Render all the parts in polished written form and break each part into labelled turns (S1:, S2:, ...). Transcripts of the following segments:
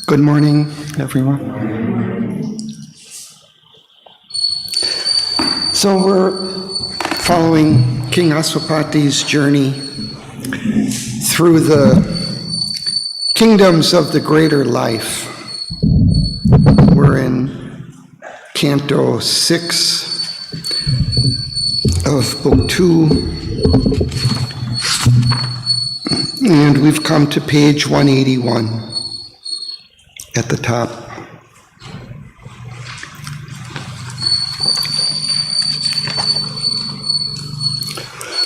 S1: Good morning, everyone. So we're following King Aswapati's journey through the kingdoms of the greater life. We're in Canto 6 of Book 2, and we've come to page 181. At the top.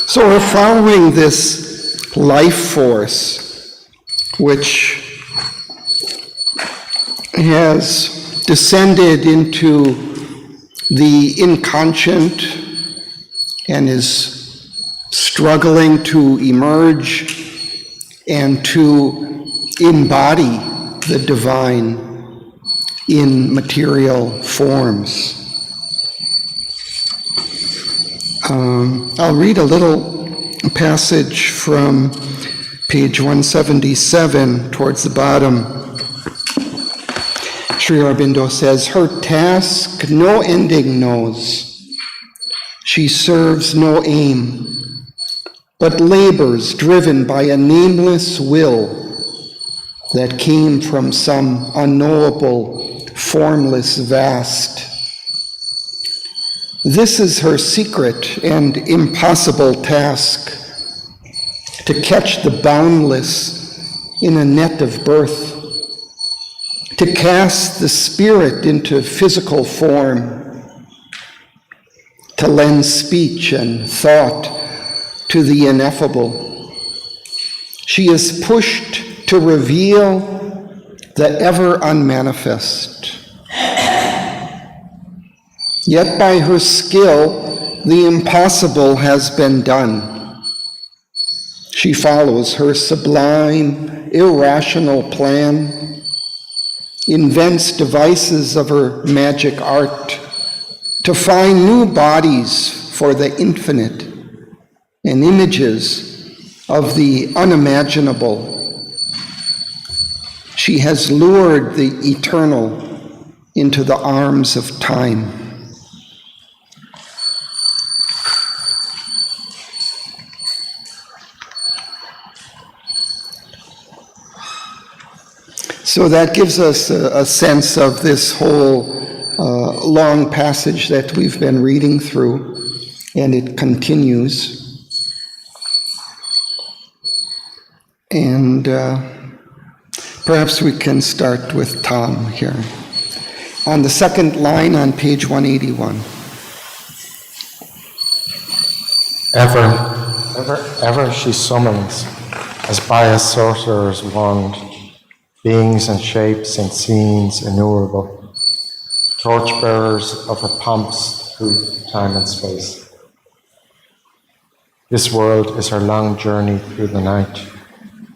S1: So we're following this life force which has descended into the inconscient and is struggling to emerge and to embody the divine in material forms. I'll read a little passage from page 177 towards the bottom. Sri Aurobindo says, "Her task no ending knows. She serves no aim, but labors driven by a nameless will that came from some unknowable, formless vast. This is her secret and impossible task, to catch the boundless in a net of birth, to cast the spirit into physical form, to lend speech and thought to the ineffable. She is pushed to reveal the ever unmanifest. Yet by her skill, the impossible has been done. She follows her sublime, irrational plan, invents devices of her magic art to find new bodies for the infinite and images of the unimaginable. She has lured the eternal into the arms of time." So that gives us a sense of this whole long passage that we've been reading through, and it continues. And perhaps we can start with Tom here. On the second line on page 181.
S2: Ever she summons, as by a sorcerer's wand, beings and shapes and scenes innumerable, torchbearers of her pomps through time and space. This world is her long journey through the night,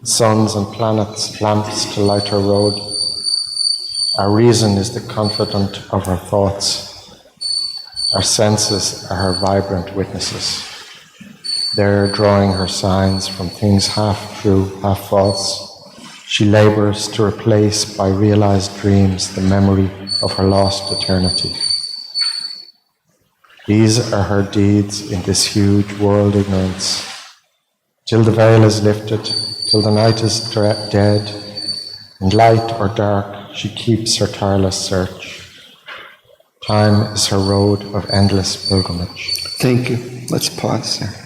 S2: suns and planets, lamps to light her road. Our reason is the confidant of her thoughts. Our senses are her vibrant witnesses. There, drawing her signs from things half true, half false, she labors to replace by realized dreams the memory of her lost eternity. These are her deeds in this huge world ignorance. Till the veil is lifted, till the night is dead, in light or dark, she keeps her tireless search. Time is her road of endless pilgrimage.
S1: Thank you. Let's pause there.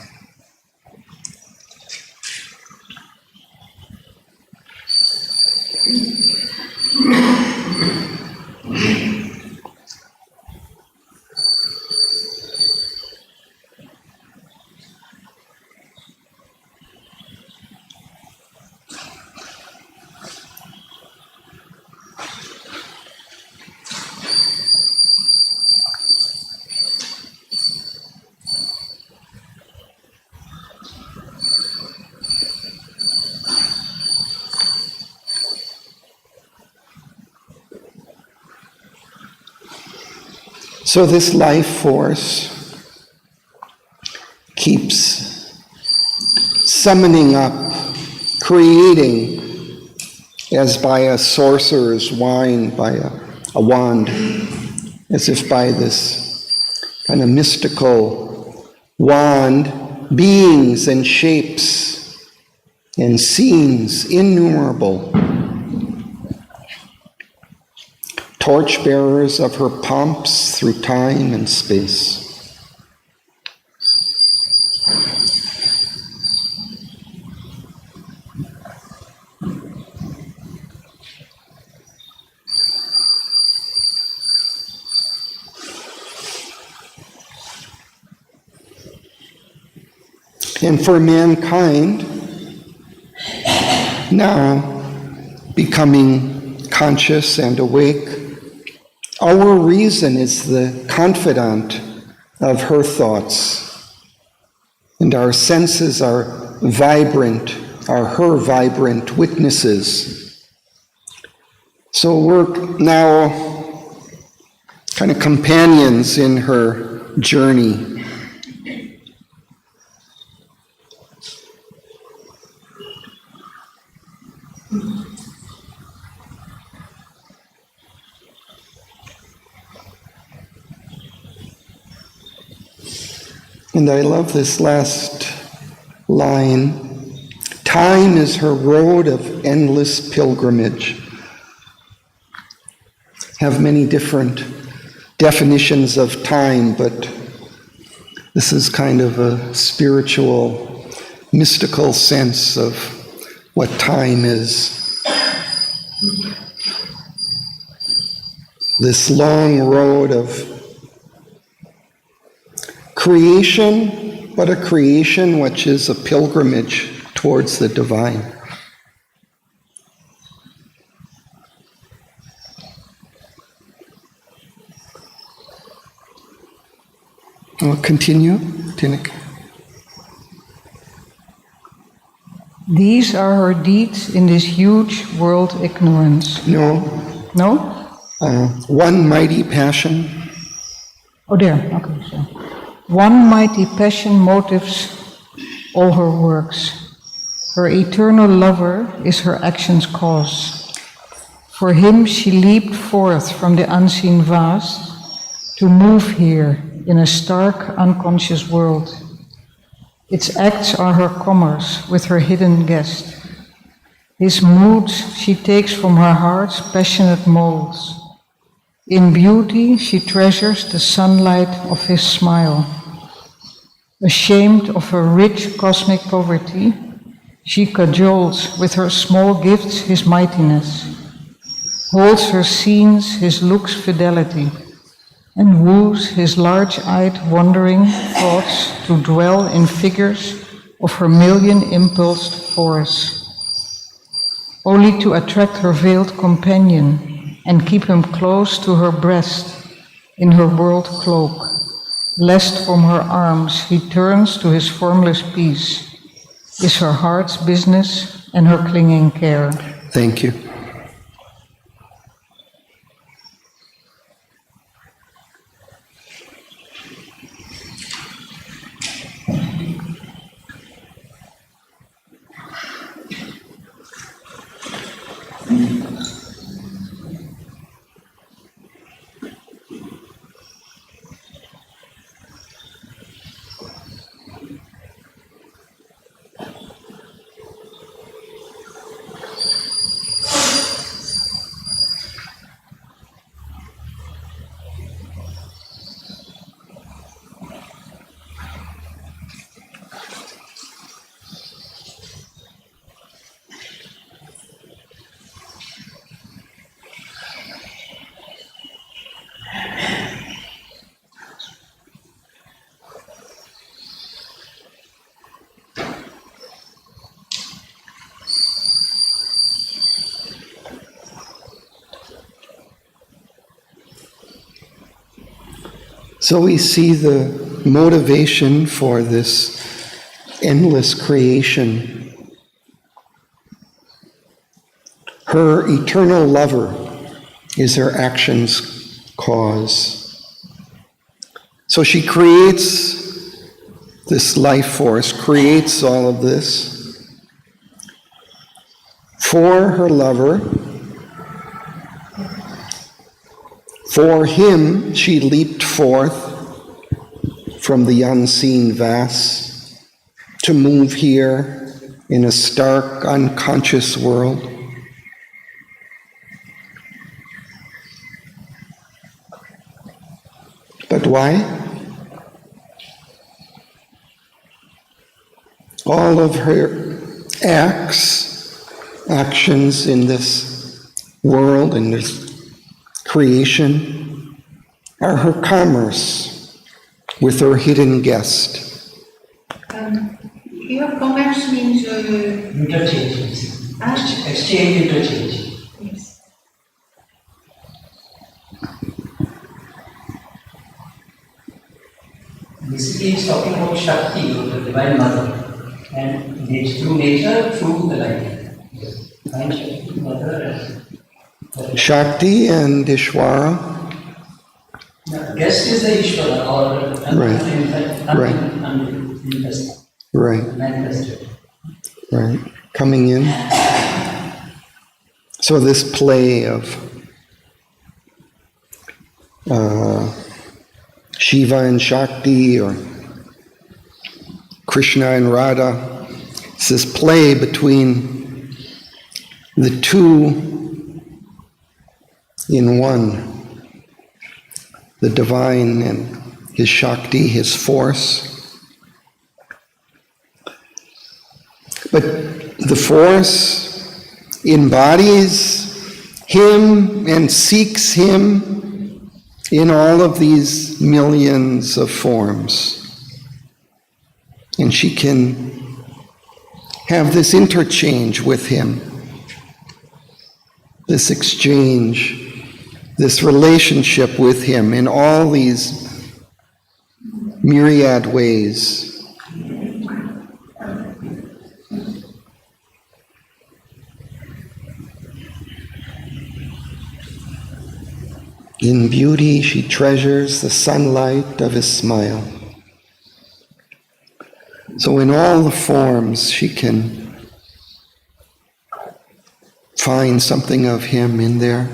S1: So this life force keeps summoning up, creating, as by a sorcerer's wand, by a wand, as if by this kind of mystical wand, beings and shapes and scenes innumerable, torchbearers of her pomps through time and space. And for mankind, now becoming conscious and awake, our reason is the confidant of her thoughts, and our senses are her vibrant witnesses. So we're now kind of companions in her journey. And I love this last line. Time is her road of endless pilgrimage. Have many different definitions of time, but this is kind of a spiritual, mystical sense of what time is. This long road of creation, but a creation which is a pilgrimage towards the divine. I'll continue, Tineke.
S3: These are her deeds in this huge world ignorance.
S1: No.
S3: No?
S1: One mighty passion.
S3: Oh, there. Okay, so. One mighty passion motives all her works. Her eternal lover is her action's cause. For him she leaped forth from the unseen vast to move here in a stark, unconscious world. Its acts are her commerce with her hidden guest. His moods she takes from her heart's passionate molds. In beauty she treasures the sunlight of his smile. Ashamed of her rich cosmic poverty, she cajoles with her small gifts his mightiness, holds her scenes his look's fidelity, and woos his large-eyed wandering thoughts to dwell in figures of her million-impulsed force. only to attract her veiled companion and keep him close to her breast in her world cloak, lest from her arms he turns to his formless peace, is her heart's business and her clinging care.
S1: Thank you. So we see the motivation for this endless creation. Her eternal lover is her action's cause. So she creates this life force, creates all of this for her lover. For him, she leaped forth from the unseen vast to move here in a stark, unconscious world. But why? All of her actions in this world, in this creation, are her commerce with her hidden guest.
S4: Your commerce means
S5: interchange. Exchange, interchange.
S4: Yes.
S5: Basically, it's talking about Shakti, or the Divine Mother, and it's through nature, through the life. Divine Shakti, Mother, and
S1: Shakti and Ishvara.
S5: guest is the Ishvara, or
S1: Right.
S5: manifested.
S1: Right. Coming in. So this play of Shiva and Shakti, or Krishna and Radha, it's this play between the two in one, the divine and his Shakti, his force. But the force embodies him and seeks him in all of these millions of forms. And she can have this interchange with him, this exchange, this relationship with him in all these myriad ways. In beauty, she treasures the sunlight of his smile. So in all the forms, she can find something of him in there.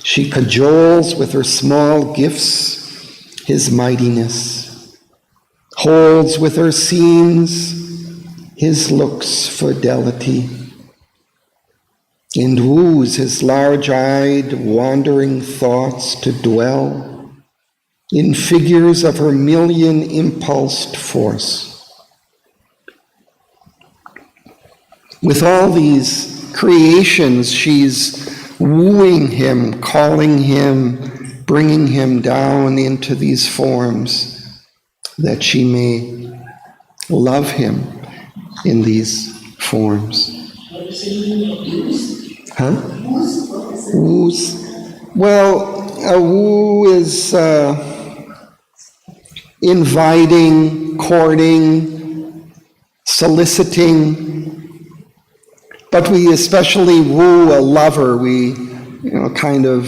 S1: She cajoles with her small gifts his mightiness, holds with her scenes his looks' fidelity, and woos his large-eyed, wandering thoughts to dwell in figures of her million-impulsed force. With all these creations, she's wooing him, calling him, bringing him down into these forms that she may love him in these forms. Huh? Woos. Well, a woo is inviting, courting, soliciting. But we especially woo a lover. We, kind of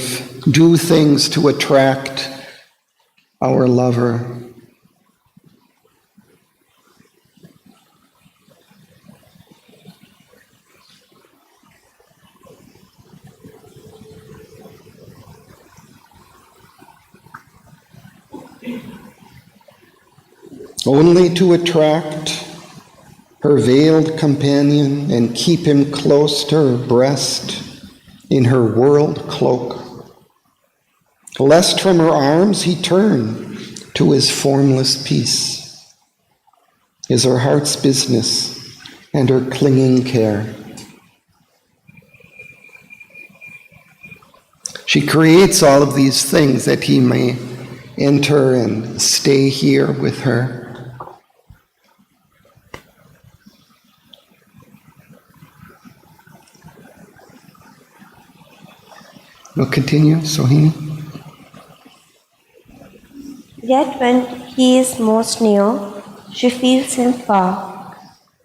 S1: do things to attract our lover. Only to attract her veiled companion and keep him close to her breast in her world cloak. Lest from her arms he turn to his formless peace, is her heart's business and her clinging care. She creates all of these things that he may enter and stay here with her. We'll continue, Sohini.
S6: Yet when he is most near, she feels him far.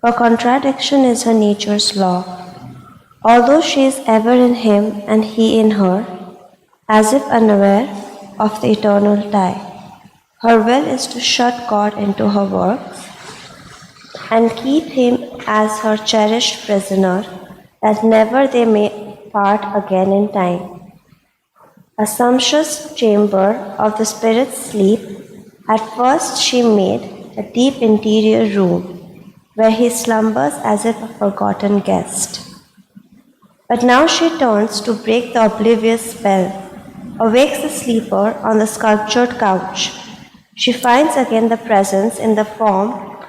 S6: Her contradiction is her nature's law. Although she is ever in him and he in her, as if unaware of the eternal tie, her will is to shut God into her works and keep him as her cherished prisoner, that never they may part again in time. A sumptuous chamber of the spirit's sleep, at first she made a deep interior room, where he slumbers as if a forgotten guest. But now she turns to break the oblivious spell, awakes the sleeper on the sculptured couch. She finds again the presence in the form,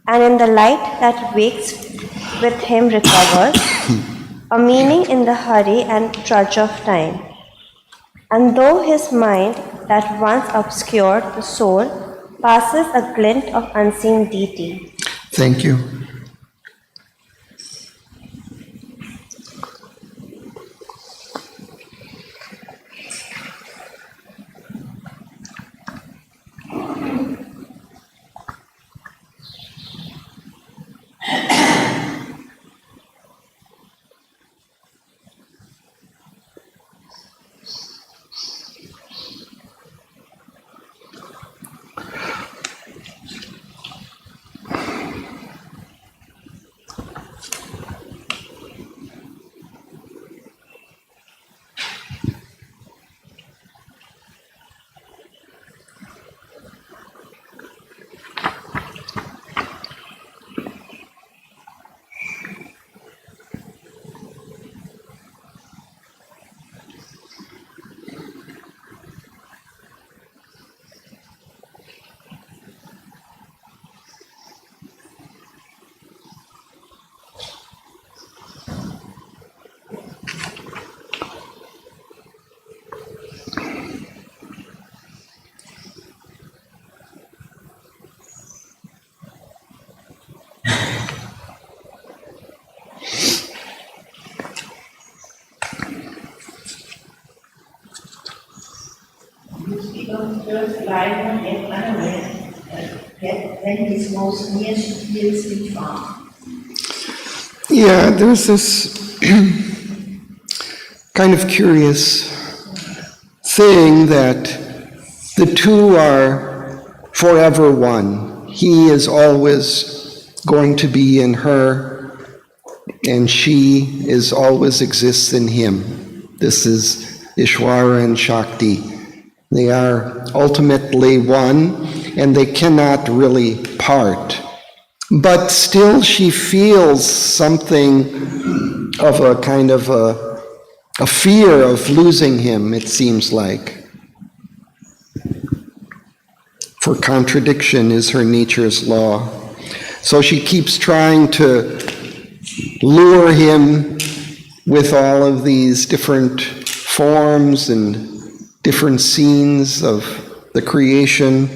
S6: and in the light that wakes with him recovers, a meaning in the hurry and trudge of time. And though his mind, that once obscured the soul, passes a glint of unseen deity.
S1: Thank you.
S7: Just lying yet unaware, yet when he's most near, she feels him far.
S1: Yeah, there's this kind of curious thing that the two are forever one. He is always going to be in her, and she is always exists in him. This is Ishvara and Shakti. They are ultimately one, and they cannot really part. But still she feels something of a kind of a fear of losing him, it seems like. For contradiction is her nature's law. So she keeps trying to lure him with all of these different forms and different scenes of the creation.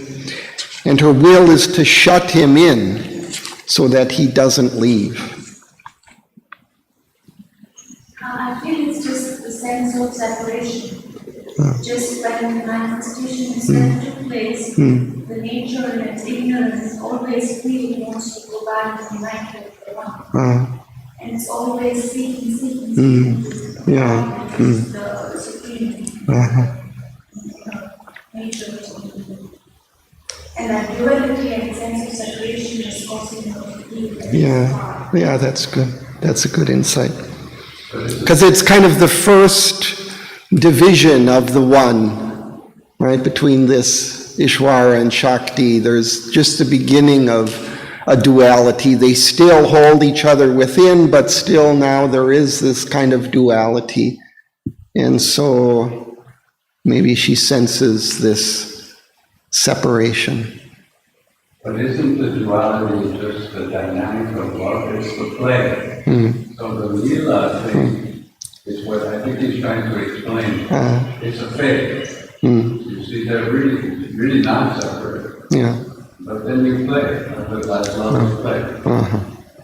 S1: And her will is to shut him in so that he doesn't leave.
S4: I feel it's just the sense of separation. Just when the manifestation itself took place, the nature and its ignorance always feeling wants to go back to unite with the one. And it's always seeking.
S1: Yeah.
S4: The supreme nature of something. And that duality and sense of separation is causing her to feel.
S1: Yeah, that's good. That's a good insight. Because it's kind of the first division of the one, right? Between this Ishvara and Shakti, there's just the beginning of a duality. They still hold each other within, but still now there is this kind of duality. And so maybe she senses this separation.
S8: But isn't the duality just the dynamic of love? It's the play. So the Leela thing is what I think he's trying to explain. It's a phase. You see, they're really not separate.
S1: Yeah.
S8: But then you play, because that's love is play.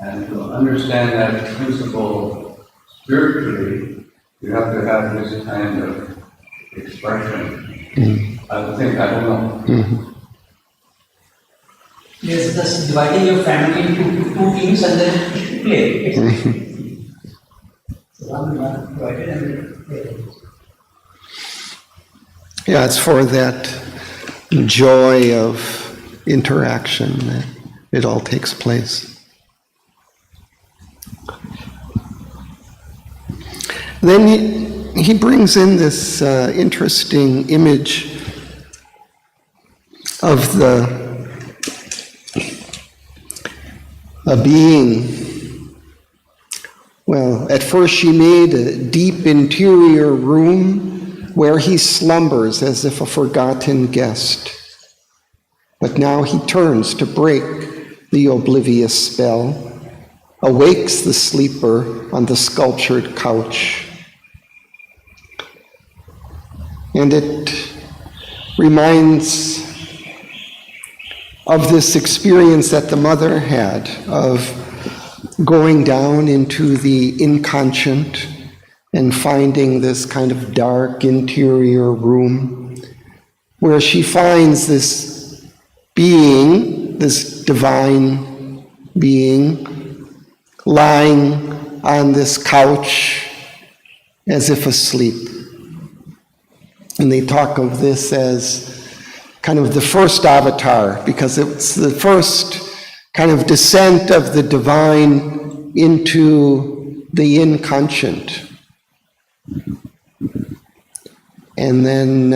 S8: And to understand that principle spiritually, you have to have this kind of expression. I think, I don't know.
S5: Yes, thus dividing your family into two teams and then play. So one divided and then play.
S1: Yeah, it's for that joy of interaction that it all takes place. Then he brings in this interesting image of a being. Well, at first she made a deep interior room where he slumbers as if a forgotten guest. But now he turns to break the oblivious spell, awakes the sleeper on the sculptured couch. And it reminds of this experience that the mother had of going down into the inconscient and finding this kind of dark interior room where she finds this being, this divine being, lying on this couch as if asleep. And they talk of this as kind of the first avatar, because it's the first kind of descent of the divine into the inconscient. And then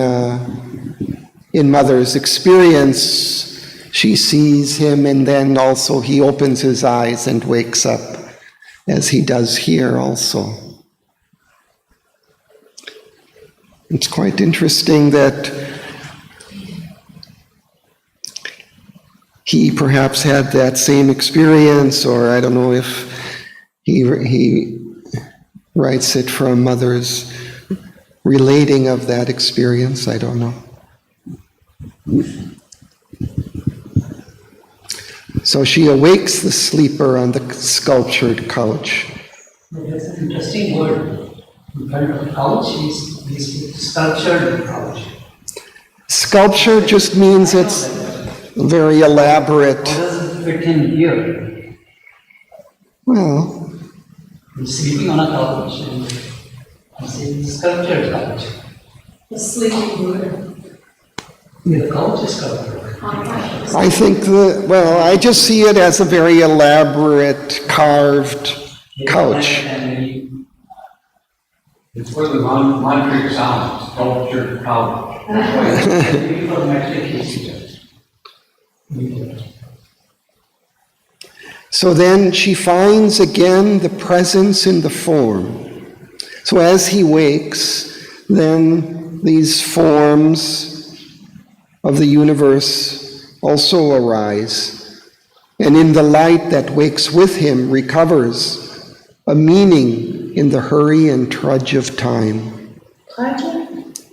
S1: in Mother's experience, she sees him, and then also he opens his eyes and wakes up, as he does here also. It's quite interesting that he perhaps had that same experience, or I don't know if he writes it from Mother's relating of that experience, I don't know. So she awakes the sleeper on the sculptured couch.
S5: That's an interesting word. In front of the couch is this sculptured couch.
S1: Sculpture just means it's very elaborate.
S5: How does it fit in here?
S1: Well,
S5: He's sleeping on a couch and it's sculptured couch.
S4: The sleeping Buddha.
S5: Yeah, the couch is sculptured.
S1: I think I just see it as a very elaborate, carved couch.
S8: It's where the mantric sounds, sculptured couch.
S5: Maybe for metric history.
S1: So then she finds again the presence in the form. So as he wakes, then these forms of the universe also arise. And in the light that wakes with him recovers a meaning in the hurry and trudge of time.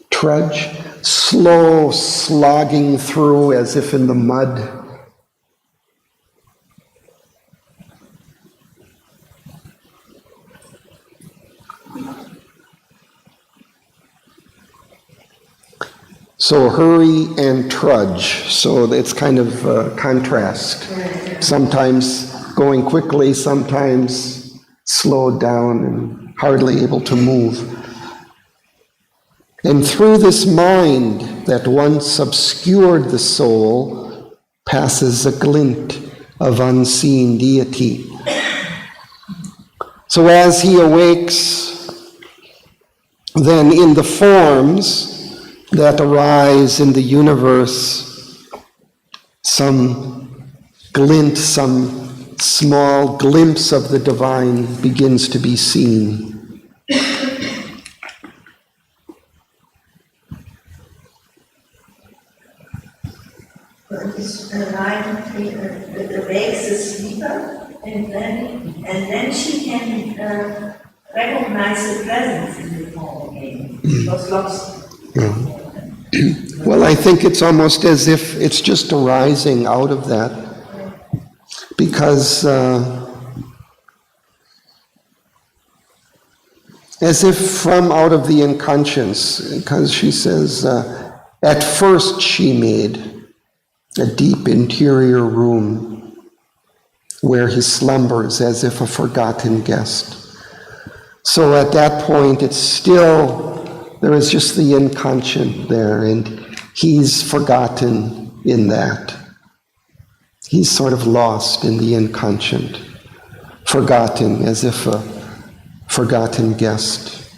S1: Trudge? slow slogging through as if in the mud. So hurry and trudge, so it's kind of a contrast. Sometimes going quickly, sometimes slowed down and hardly able to move. And through this mind that once obscured the soul passes a glint of unseen deity. So as he awakes, then in the forms that arise in the universe, some glint, some small glimpse of the divine begins to be seen.
S7: This line awakes the sleeper, and then she can recognize the presence in the form again. It was lost.
S1: Yeah. Well, I think it's almost as if it's just arising out of that, because as if from out of the unconscious, because she says, at first she made a deep interior room where he slumbers as if a forgotten guest. So at that point, it's still, there is just the inconscient there, and he's forgotten in that. He's sort of lost in the inconscient, forgotten as if a forgotten guest.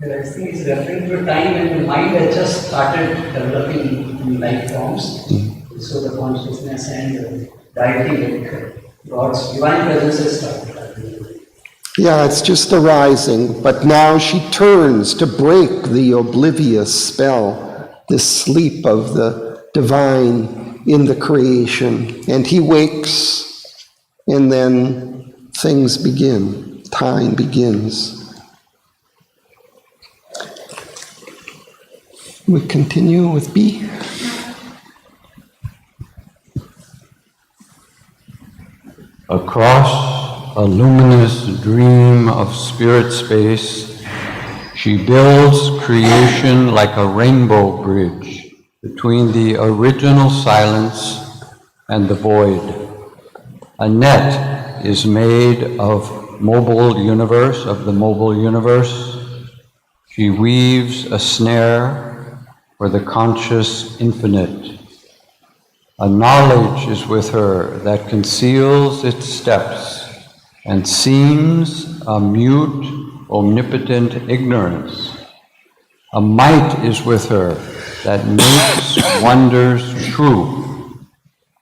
S5: I think it's referring to a time when the mind had just started developing in life forms. So the consciousness and the deity, like God's divine presence has started.
S1: Yeah, it's just arising, but now she turns to break the oblivious spell, this sleep of the divine in the creation. And he wakes, and then things begin, time begins. We continue with B.
S9: Across a luminous dream of spirit space, she builds creation like a rainbow bridge between the original silence and the void. A net is made of the mobile universe. She weaves a snare for the conscious infinite. A knowledge is with her that conceals its steps and seems a mute, omnipotent ignorance. A might is with her that makes wonders true.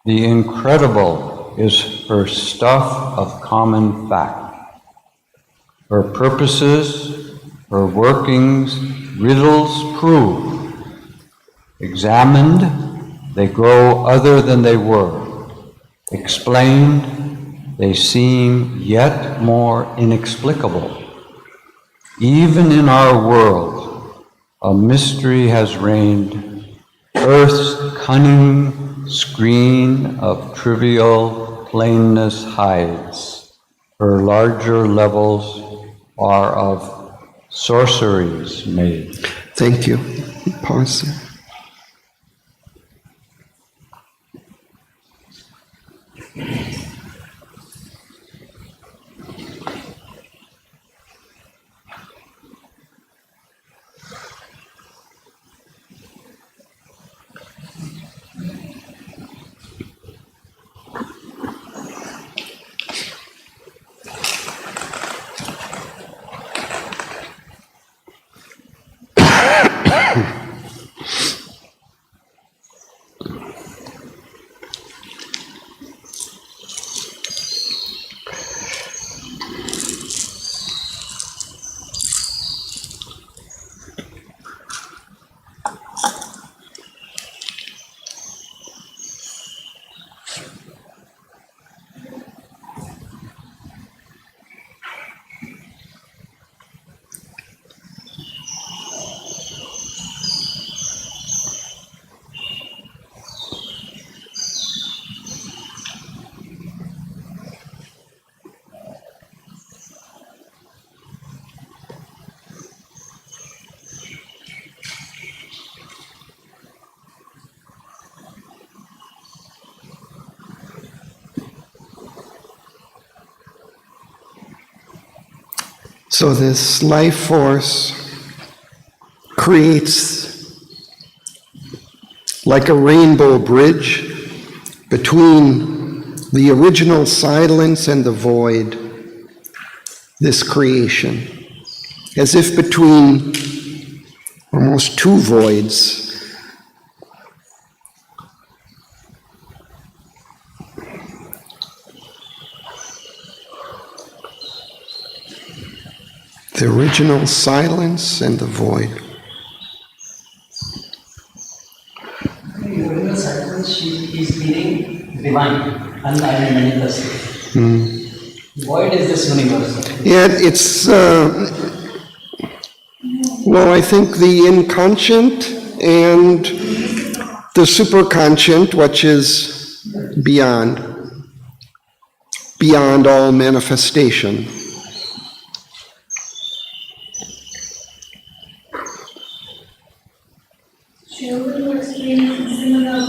S9: The incredible is her stuff of common fact. Her purposes, her workings, riddles prove. Examined, they grow other than they were. Explained, they seem yet more inexplicable. Even in our world, a mystery has reigned. Earth's cunning screen of trivial plainness hides. Her larger levels are of sorceries made.
S1: Thank you. Pause there. So this life force creates like a rainbow bridge between the original silence and the void, this creation, as if between almost two voids. The original silence and the void.
S5: In the original silence, is meaning divine, unmanifested. Void is this universe.
S1: Yeah, it's, well, I think the inconscient and the superconscient, which is beyond all manifestation.
S4: Children were experiencing similar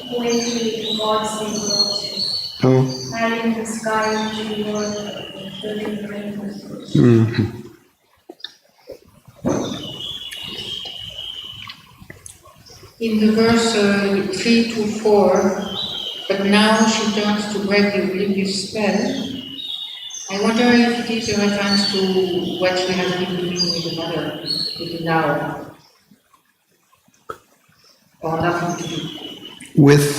S4: poetry in God's symbology.
S1: Oh.
S4: Having the sky, tree, water, building rainbows.
S1: Mm-hmm.
S10: In the verse 3 to 4, but now she turns to break the oblivious spell. I wonder if it is a reference to what she has been doing with the mother, with the now, or nothing to do.
S1: With,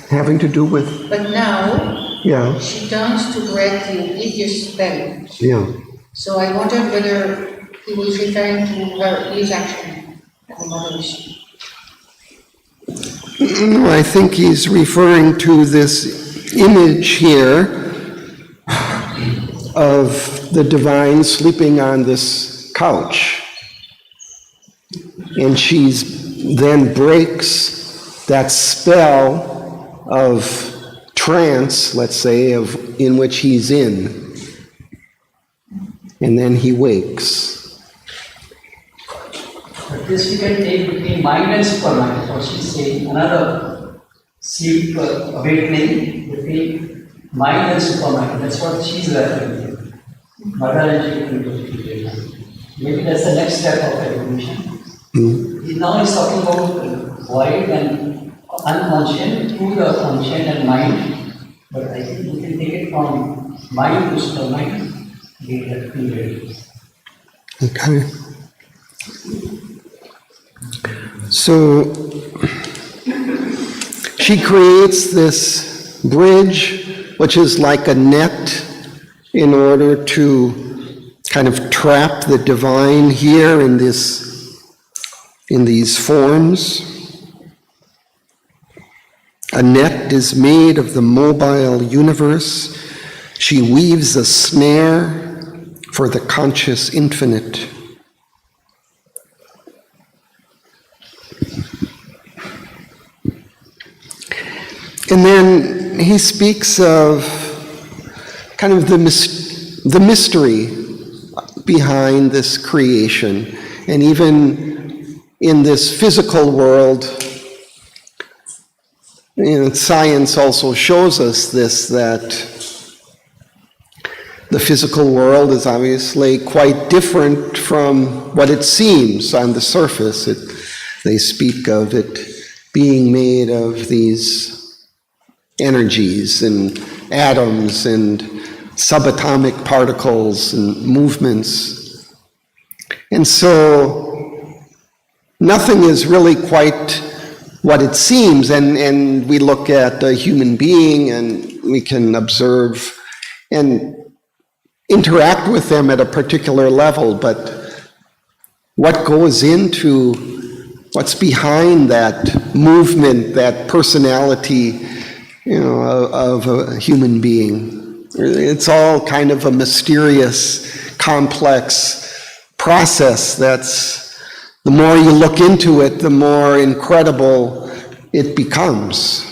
S1: having to do with,
S10: But now
S1: yeah,
S10: she turns to break the oblivious spell.
S1: yeah.
S10: So I wondered whether he was referring to his action as a mother issue.
S1: No, I think he's referring to this image here of the divine sleeping on this couch. And she's then breaks that spell of trance, let's say, in which he's in. And then he wakes.
S5: But this we can take between mind and supermind, or she's saying another sleep awakening between mind and supermind. That's what she's referring to. Mother and children. Maybe that's the next step of evolution. Now he's talking about void and unconscious to the conscious and mind. But I think we can take it from mind to supermind.
S1: Okay. So she creates this bridge, which is like a net, in order to kind of trap the divine here in these forms. A net is made of the mobile universe. She weaves a snare for the conscious infinite. And then he speaks of kind of the mystery behind this creation. And even in this physical world, science also shows us this, that the physical world is obviously quite different from what it seems on the surface. They speak of it being made of these energies and atoms and subatomic particles and movements. And so nothing is really quite what it seems. And we look at a human being and we can observe and interact with them at a particular level, but what goes into, what's behind that movement, that personality, of a human being? It's all kind of a mysterious, complex process that's, the more you look into it, the more incredible it becomes.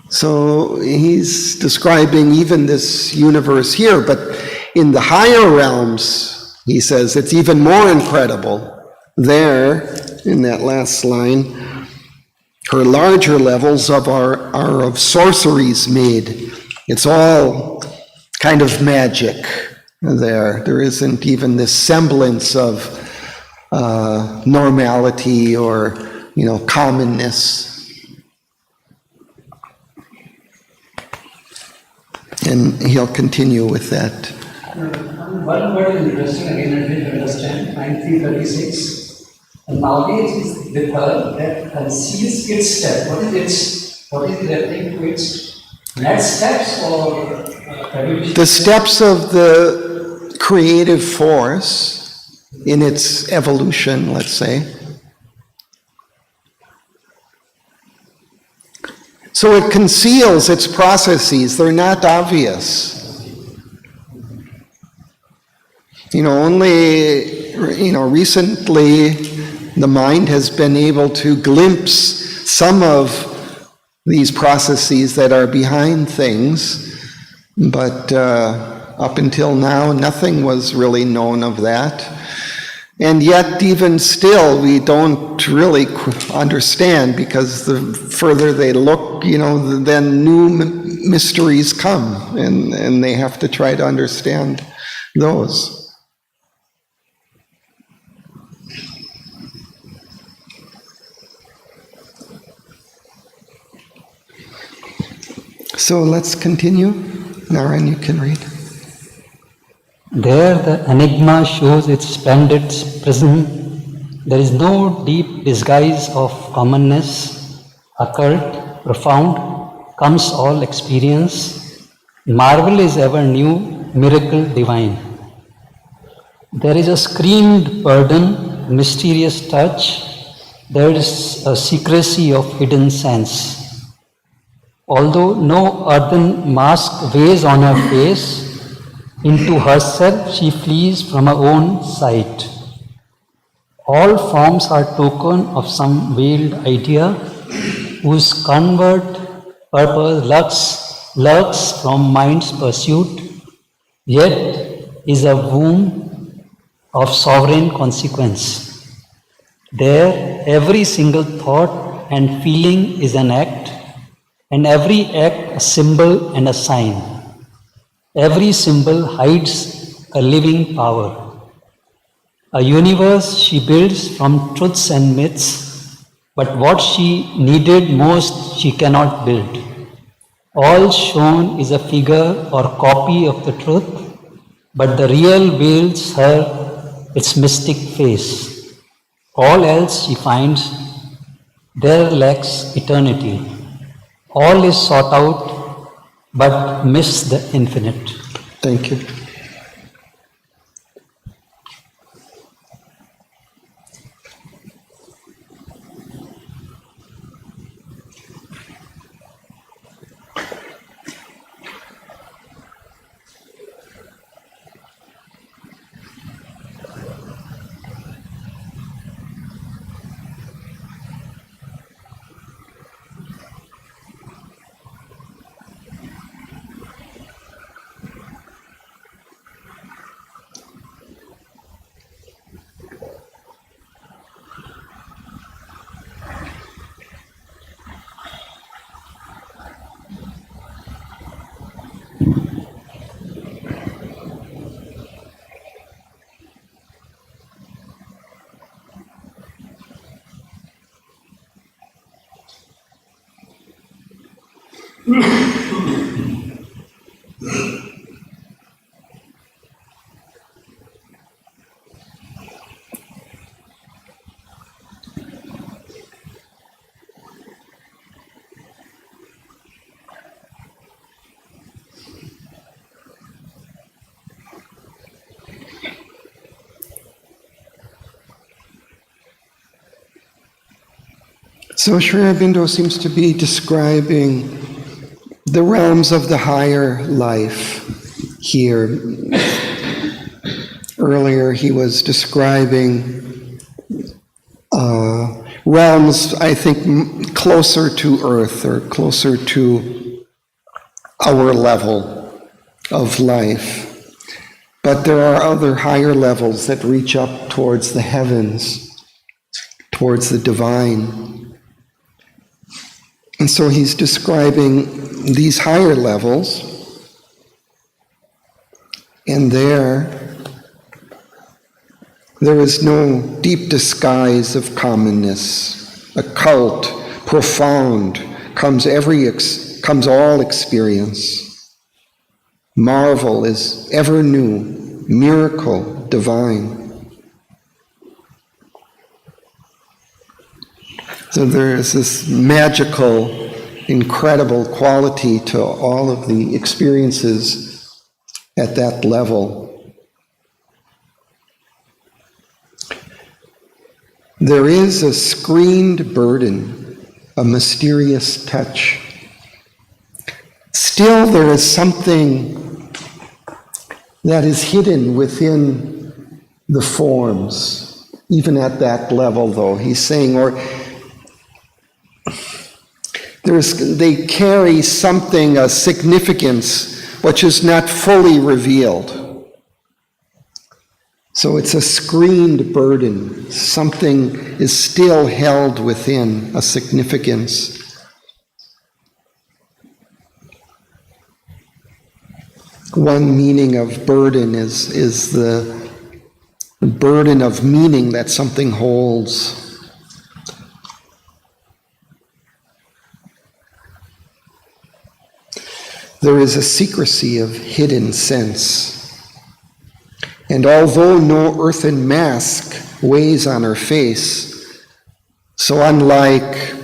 S1: So he's describing even this universe here, but in the higher realms, he says, it's even more incredible. There, in that last line, her larger levels are of sorceries made. It's all kind of magic there. There isn't even this semblance of normality or, commonness. And he'll continue with that.
S5: One word is interesting, again, I didn't understand. 1936. The knowledge is with her that conceals its step. What is referring to its next steps or evolution?
S1: The steps of the creative force in its evolution, let's say. So it conceals its processes. They're not obvious. Only, recently the mind has been able to glimpse some of these processes that are behind things, but up until now, nothing was really known of that. And yet, even still, we don't really understand, because the further they look, then new mysteries come, and they have to try to understand those. So let's continue. Narayan, you can read.
S11: There the enigma shows its splendid prism. There is no deep disguise of commonness. Occult, profound, comes all experience. Marvel is ever new, miracle divine. There is a screened burden, mysterious touch. There is a secrecy of hidden sense. Although no earthen mask weighs on her face, into herself she flees from her own sight. All forms are token of some veiled idea, whose convert purpose lurks from mind's pursuit, yet is a womb of sovereign consequence. There every single thought and feeling is an act, and every act a symbol and a sign. Every symbol hides a living power. A universe she builds from truths and myths, but what she needed most she cannot build. All shown is a figure or copy of the truth, but the real veils her its mystic face. All else she finds there lacks eternity. All is sought out, but miss the infinite.
S1: Thank you. So Sri Aurobindo seems to be describing the realms of the higher life here. Earlier he was describing realms, I think, closer to earth or closer to our level of life. But there are other higher levels that reach up towards the heavens, towards the divine. And so he's describing these higher levels. And there is no deep disguise of commonness. Occult, profound, comes all experience. Marvel is ever new, miracle divine. So there is this magical, incredible quality to all of the experiences at that level. There is a screened burden, a mysterious touch. Still, there is something that is hidden within the forms, even at that level, though. He's saying, they carry something, a significance, which is not fully revealed. So it's a screened burden. Something is still held within, a significance. One meaning of burden is the burden of meaning that something holds. There is a secrecy of hidden sense. And although no earthen mask weighs on her face, so unlike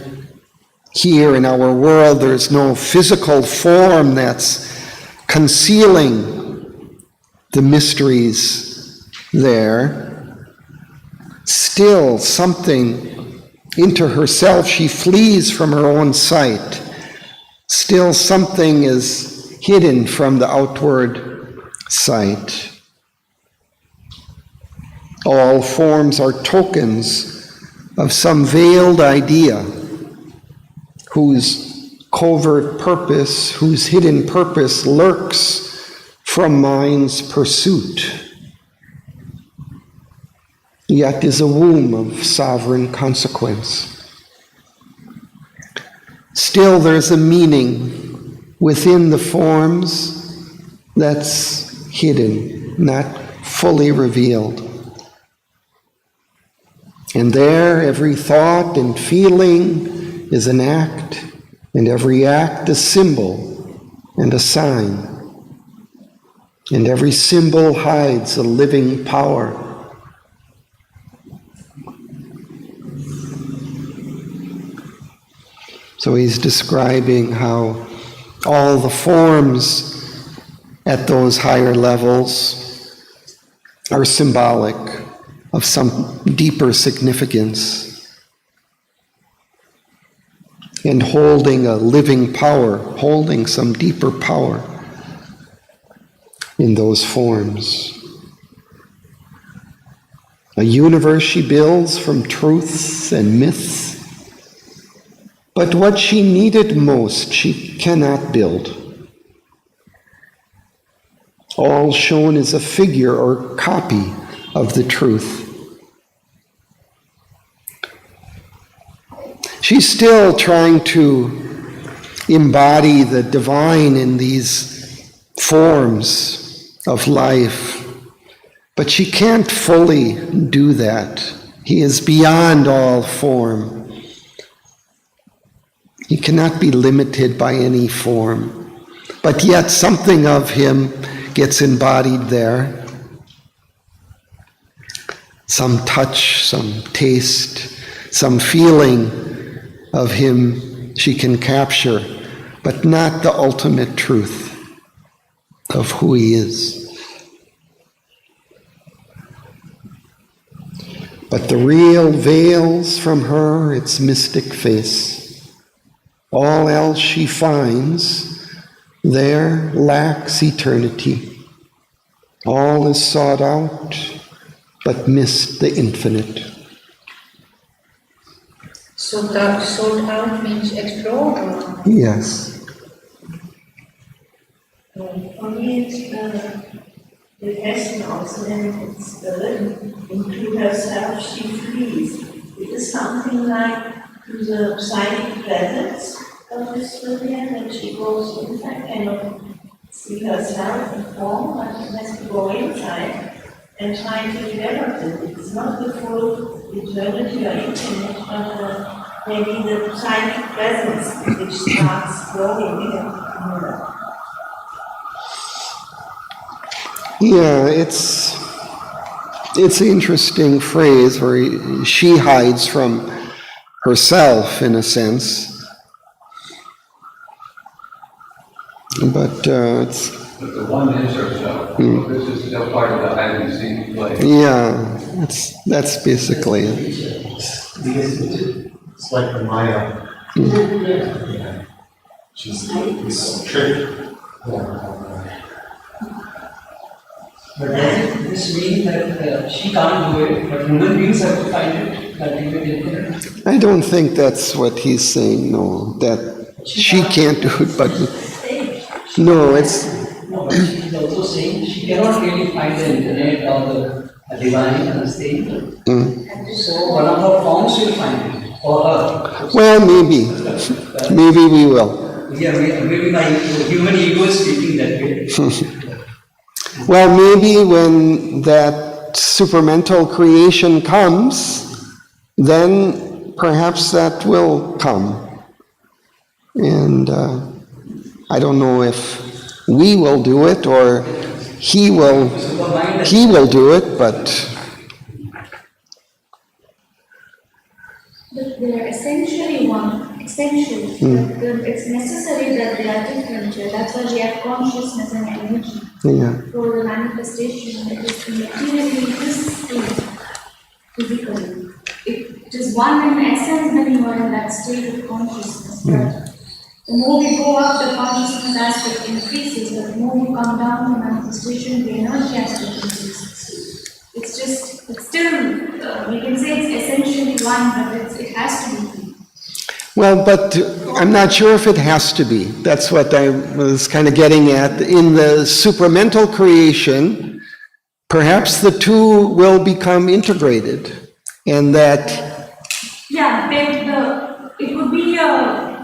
S1: here in our world, there's no physical form that's concealing the mysteries there, still something into herself, she flees from her own sight. Still something is hidden from the outward sight. All forms are tokens of some veiled idea whose covert purpose, whose hidden purpose lurks from mind's pursuit, yet is a womb of sovereign consequence. Still, there's a meaning within the forms that's hidden, not fully revealed. And there, every thought and feeling is an act, and every act a symbol and a sign. And every symbol hides a living power. So he's describing how all the forms at those higher levels are symbolic of some deeper significance and holding a living power, holding some deeper power in those forms. A universe she builds from truths and myths. But what she needed most, she cannot build. All shown is a figure or copy of the truth. She's still trying to embody the divine in these forms of life, but she can't fully do that. He is beyond all form. He cannot be limited by any form, but yet something of him gets embodied there. Some touch, some taste, some feeling of him she can capture, but not the ultimate truth of who he is. But the real veils from her its mystic face. All else she finds there lacks eternity. All is sought out, but missed the infinite.
S10: Sought out means explore? Or?
S1: Yes.
S7: For me, it's the lesson also, and it's into herself she flees. It is something like to the psychic presence of this Vivian, and she goes in that kind of see herself in form, but she has to go inside and try to develop it. It's not the full eternity or infinite, but maybe the psychic presence which starts growing in her.
S1: Yeah, it's an interesting phrase where she hides from herself in a sense. But it's...
S8: But the one is herself. So this is still part of the hide and seek play.
S1: Yeah, that's basically it.
S2: It's like the Maya. Yeah. She's this trick.
S5: But does this mean that she can't do it, but human beings have to find it, that they will infinite?
S1: I don't think that's what he's saying, no, that she can't do it, but no, it's...
S5: No, but she's also saying she cannot really find the internet or the divine on the stage. So one of her forms will find it for her.
S1: Well, maybe we will.
S5: Yeah, maybe my human ego is speaking that way.
S1: Well, maybe when that supramental creation comes, then perhaps that will come. And I don't know if we will do it or he will do it, but...
S4: But they are essentially one, essential. It's necessary that they are different. That's why we have consciousness and energy.
S1: Yeah.
S4: For the manifestation, it is materially this state, physically. It is one in essence when you are in that state of consciousness. But the more we go up, the consciousness aspect increases, but the more you come down to manifestation, the energy aspect increases. It's still, we can say it's essentially one, but it has to be.
S1: Well, but I'm not sure if it has to be. That's what I was kind of getting at. In the supramental creation, perhaps the two will become integrated, and that...
S4: Yeah, it would be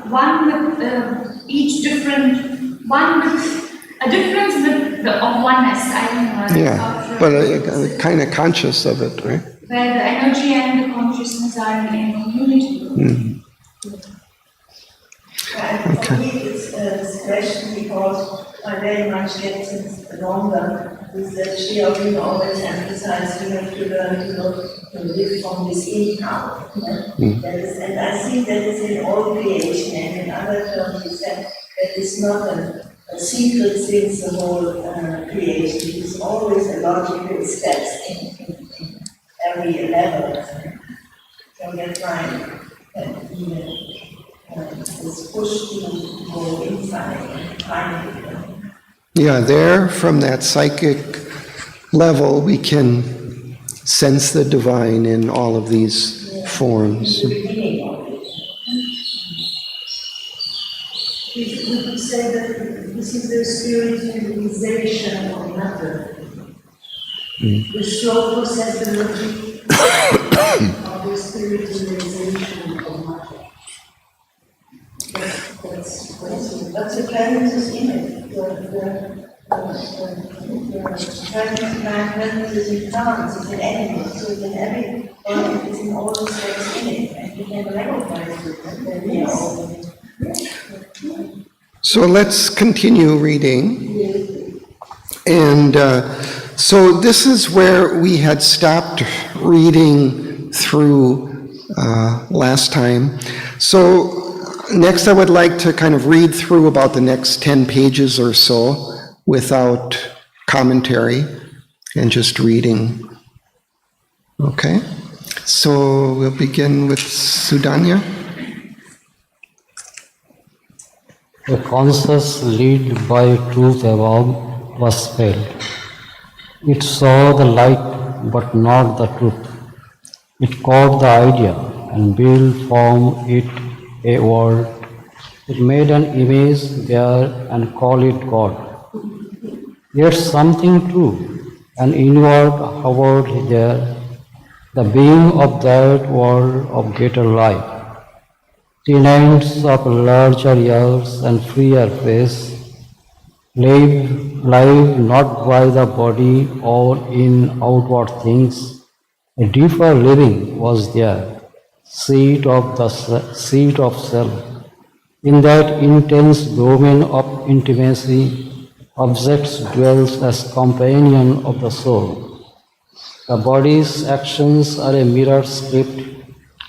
S4: one with each different, one with a difference of oneness. I don't know.
S1: Yeah, but kind of conscious of it, right?
S4: Where the energy and the consciousness are in unity.
S7: For me, it's this question because I very much get since longer is that she often always emphasized you have to learn to live from within now. That is, and I think that is in all creation, and in other terms he said that is not a secret since the whole creation. It is always a logical steps in every level. So that's why this push to go inside and find it.
S1: Yeah, there, from that psychic level, we can sense the divine in all of these forms.
S7: The beginning of it. We could say that this is the spiritualization of matter. The slow processability of the spiritualization of matter. That's a tremendous image. The tremendous magnet is in plants, it's in animals, so it's in every body, it's in all the steps in it, and you can recognize it, and then yes.
S1: So let's continue reading. And so this is where we had stopped reading through last time. So next I would like to kind of read through about the next 10 pages or so without commentary and just reading. Okay, so we'll begin with Sudanya.
S11: A conscious lead by truth above was felt. It saw the light but not the truth. It caught the idea and built from it a world. It made an image there and called it God. Yet something true and inward hovered there, the being of that world of greater life. Tenants of larger years and freer face, live not by the body or in outward things. A deeper living was there, seat of self. In that intense domain of intimacy, objects dwells as companion of the soul. The body's actions are a mirror script,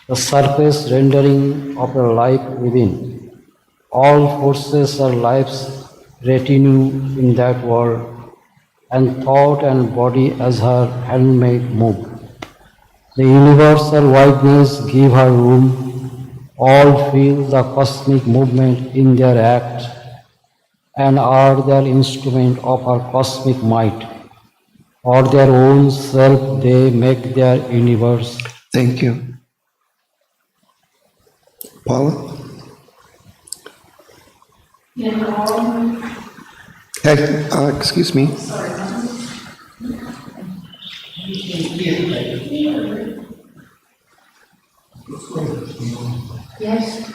S11: the surface rendering of a life within. All forces are life's retinue in that world, and thought and body as her handmaid move. The universal wideness give her room, all feel the cosmic movement in their act, and are their instrument of her cosmic might. For their own self they make their universe.
S1: Thank you. Paula? Excuse me.
S10: Yes.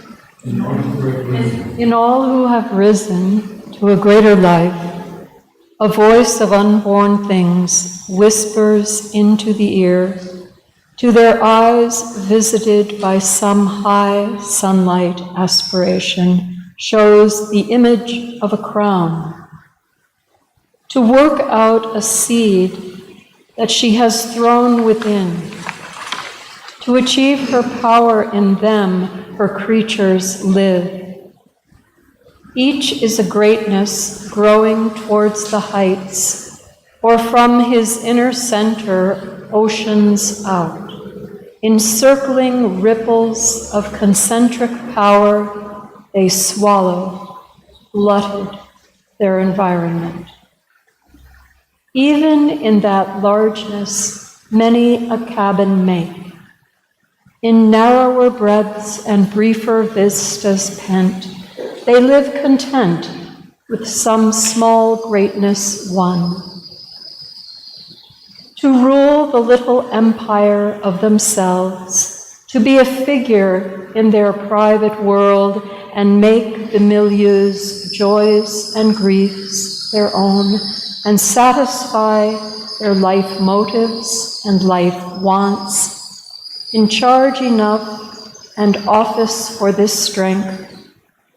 S12: In all who have risen to a greater life, a voice of unborn things whispers into the ear, to their eyes visited by some high sunlight aspiration, shows the image of a crown. To work out a seed that she has thrown within, to achieve her power in them, her creatures live. Each is a greatness growing towards the heights, or from his inner center, oceans out, encircling ripples of concentric power, they swallow, glutted their environment. Even in that largeness, many a cabin make. In narrower breadths and briefer vistas pent, they live content with some small greatness won. To rule the little empire of themselves, to be a figure in their private world and make the milieu's joys and griefs their own and satisfy their life motives and life wants, in charge enough and office for this strength,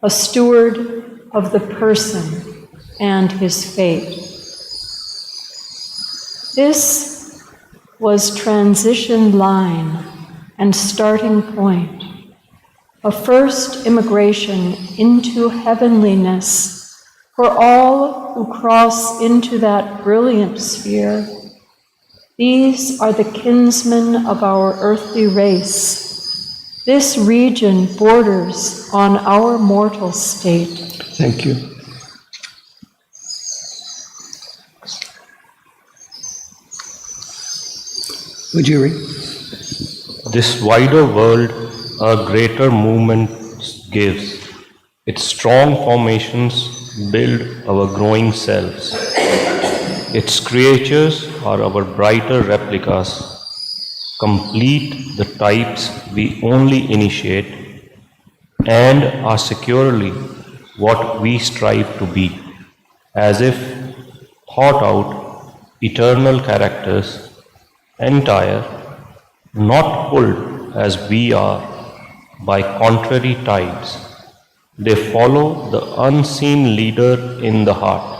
S12: a steward of the person and his fate. This was transition line and starting point, a first immigration into heavenliness for all who cross into that brilliant sphere. These are the kinsmen of our earthly race. This region borders on our mortal state.
S1: Thank you. Would you read?
S13: This wider world a greater movement gives. Its strong formations build our growing selves. Its creatures are our brighter replicas, complete the types we only initiate, and are securely what we strive to be, as if thought out eternal characters, entire, not pulled as we are by contrary tides. They follow the unseen leader in the heart.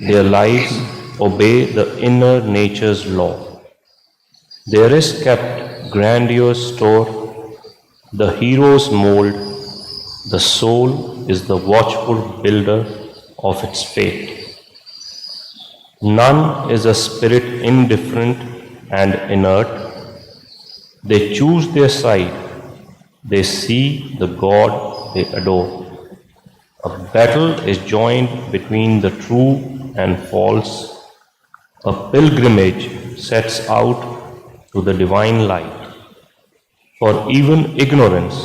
S13: Their lives obey the inner nature's law. There is kept grandiose store, the hero's mold. The soul is the watchful builder of its fate. None is a spirit indifferent and inert. They choose their side. They see the God they adore. A battle is joined between the true and false. A pilgrimage sets out to the divine light. For even ignorance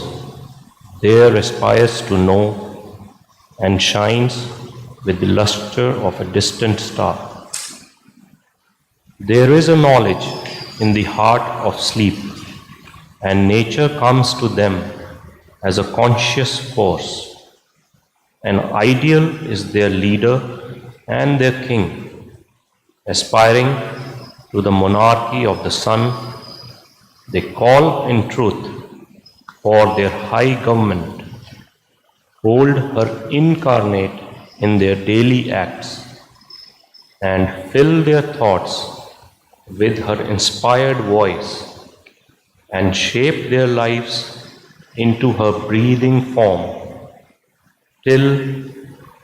S13: there aspires to know and shines with the luster of a distant star. There is a knowledge in the heart of sleep, and nature comes to them as a conscious force. An ideal is their leader, and their king, aspiring to the monarchy of the sun, they call in truth for their high government, hold her incarnate in their daily acts, and fill their thoughts with her inspired voice, and shape their lives into her breathing form, till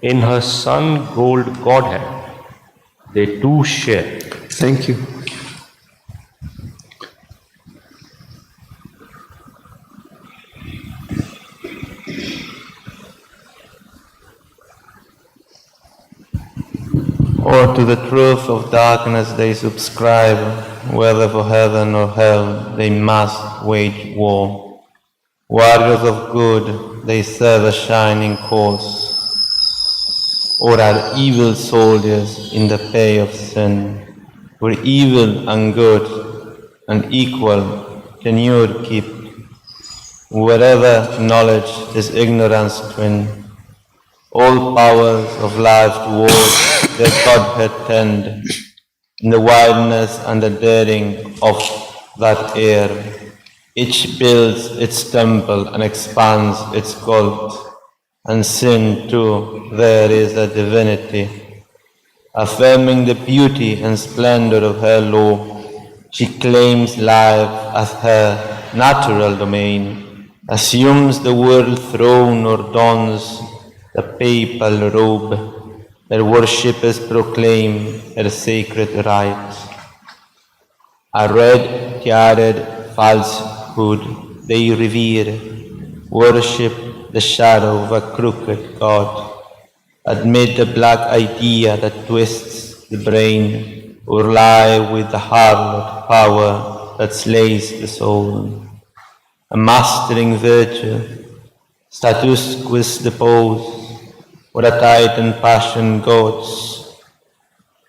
S13: in her sun-gold Godhead they too share.
S1: Thank you.
S14: Or to the truth of darkness they subscribe, whether for heaven or hell they must wage war. Warriors of good, they serve a shining cause, or are evil soldiers in the pay of sin, where evil and good and equal tenure keep, wherever knowledge is ignorance twin. All powers of life towards their Godhead tend, in the wildness and the daring of that air. Each builds its temple and expands its cult, and sin too, there is a divinity. Affirming the beauty and splendor of her law, she claims life as her natural domain, assumes the world throne or dons the papal robe. Their worshippers proclaim her sacred rites. A red-tiared falsehood they revere, worship the shadow of a crooked god, admit the black idea that twists the brain, or lie with the harlot power that slays the soul. A mastering virtue, status quis depose, or a titan passion gods,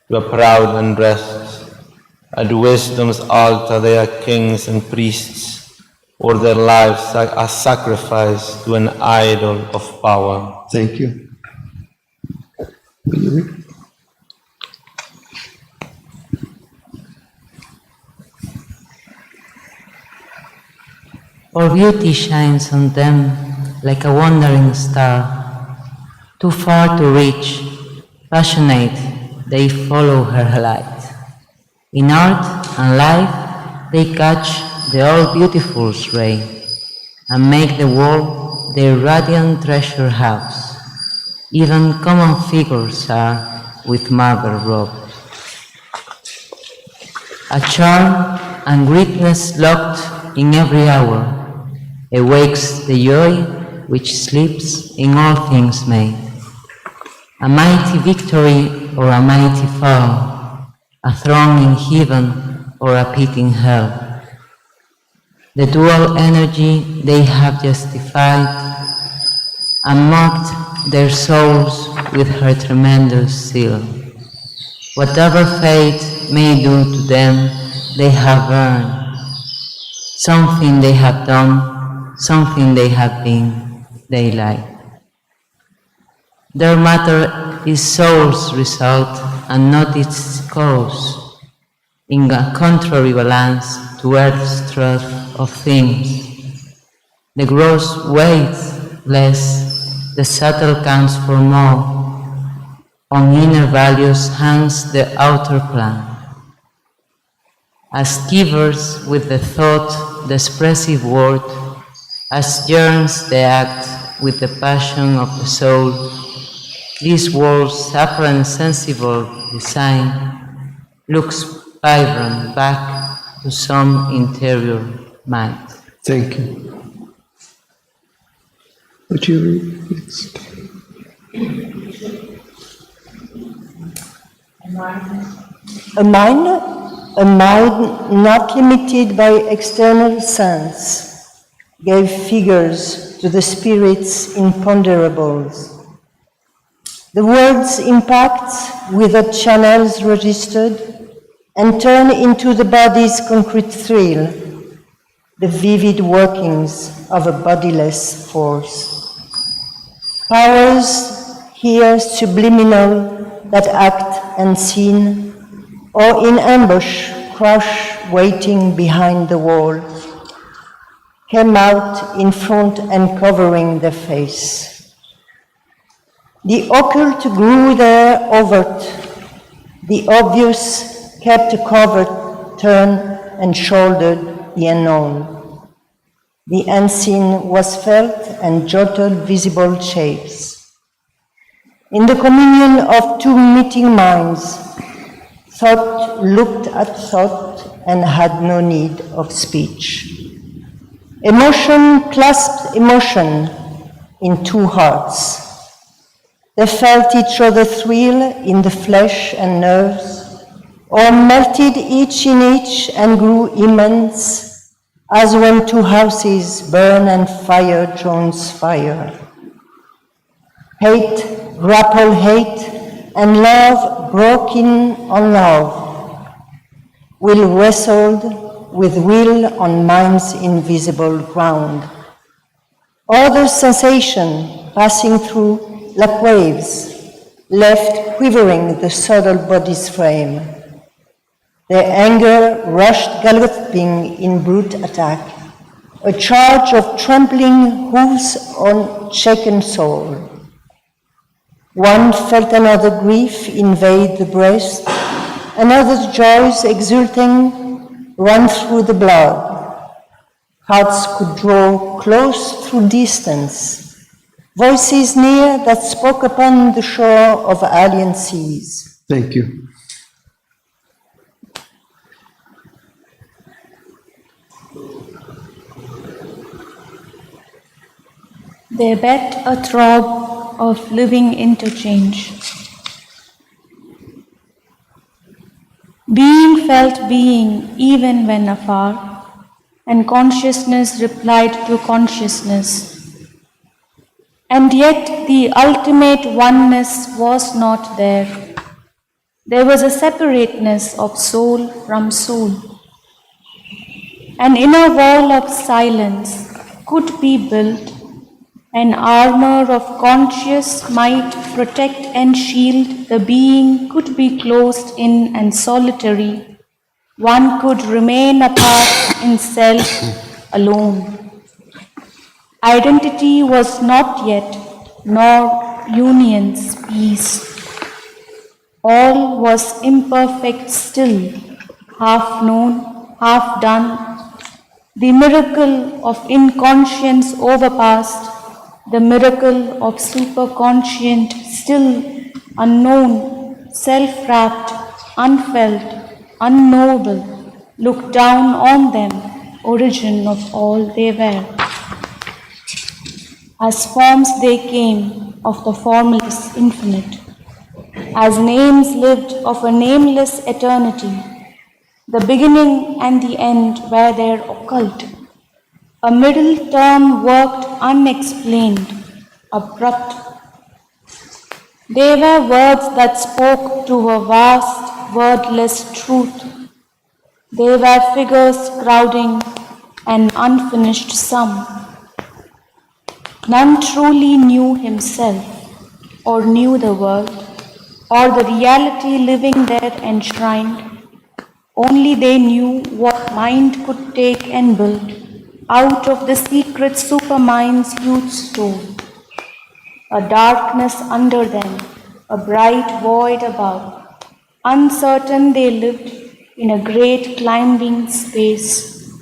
S14: to a proud unrest. At wisdom's altar they are kings and priests, or their lives are sacrificed to an idol of power.
S1: Thank you. Will you read?
S15: For beauty shines on them like a wandering star. Too far to reach, passionate, they follow her light. In art and life, they catch the all-beautiful's ray and make the world their radiant treasure house. Even common figures are with marble robed. A charm and greatness locked in every hour awakes the joy which sleeps in all things made. A mighty victory or a mighty fall, a throne in heaven or a pit in hell. The dual energy they have justified and marked their souls with her tremendous seal. Whatever fate may do to them, they have earned. Something they have done, something they have been, they like. Their matter is soul's result and not its cause, in a contrary balance to earth's truth of things. The gross weighs less, the subtle counts for more. On inner values hangs the outer plan. As givers with the thought, the expressive word, as yearns the act with the passion of the soul, this world's apparent sensible design looks vibrant back to some interior mind.
S1: Thank you. Would you read next?
S16: A mind not limited by external sense gave figures to the spirit's imponderables. The words impact with the channels registered and turn into the body's concrete thrill, the vivid workings of a bodiless force. Powers here subliminal that act unseen, or in ambush, crouch waiting behind the wall, came out in front and covering their face. The occult grew there overt, the obvious kept covered, turned and shouldered the unknown. The unseen was felt and jotted visible shapes. In the communion of two meeting minds, thought looked at thought and had no need of speech. Emotion clasped emotion in two hearts. They felt each other thrill in the flesh and nerves, or melted each in each and grew immense, as when two houses burn and fire joins fire. Hate grappled hate, and love broke in on love. Will wrestled with will on mind's invisible ground. Other sensation passing through like waves, left quivering the subtle body's frame. Their anger rushed galloping in brute attack, a charge of trampling hooves on shaken soul. One felt another grief invade the breast, another's joys exulting run through the blood. Hearts could draw close through distance, voices near that spoke upon the shore of alien seas.
S1: Thank you.
S4: They bet a throb of living interchange. Being felt being even when afar, and consciousness replied to consciousness. And yet the ultimate oneness was not there. There was a separateness of soul from soul. An inner wall of silence could be built. An armor of conscious might protect and shield the being could be closed in and solitary. One could remain apart in self alone. Identity was not yet, nor union's peace. All was imperfect still, half known, half done. The miracle of inconscience overpast, the miracle of superconscient, still unknown, self-wrapped, unfelt, unknowable, looked down on them, origin of all they were. As forms they came of the formless infinite, as names lived of a nameless eternity. The beginning and the end were their occult. A middle term worked unexplained, abrupt. They were words that spoke to a vast, wordless truth. They were figures crowding an unfinished sum. None truly knew himself, or knew the world, or the reality living there enshrined. Only they knew what mind could take and build out of the secret supermind's youth store. A darkness under them, a bright void above. Uncertain they lived in a great climbing space.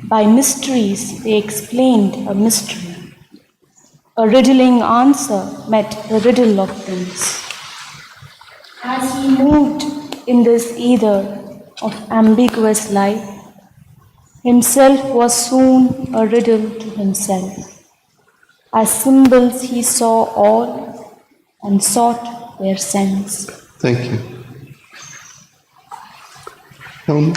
S4: By mysteries they explained a mystery. A riddling answer met the riddle of things. As he moved in this ether of ambiguous life, himself was soon a riddle to himself. As symbols he saw all and sought their sense.
S1: Thank you. Helen?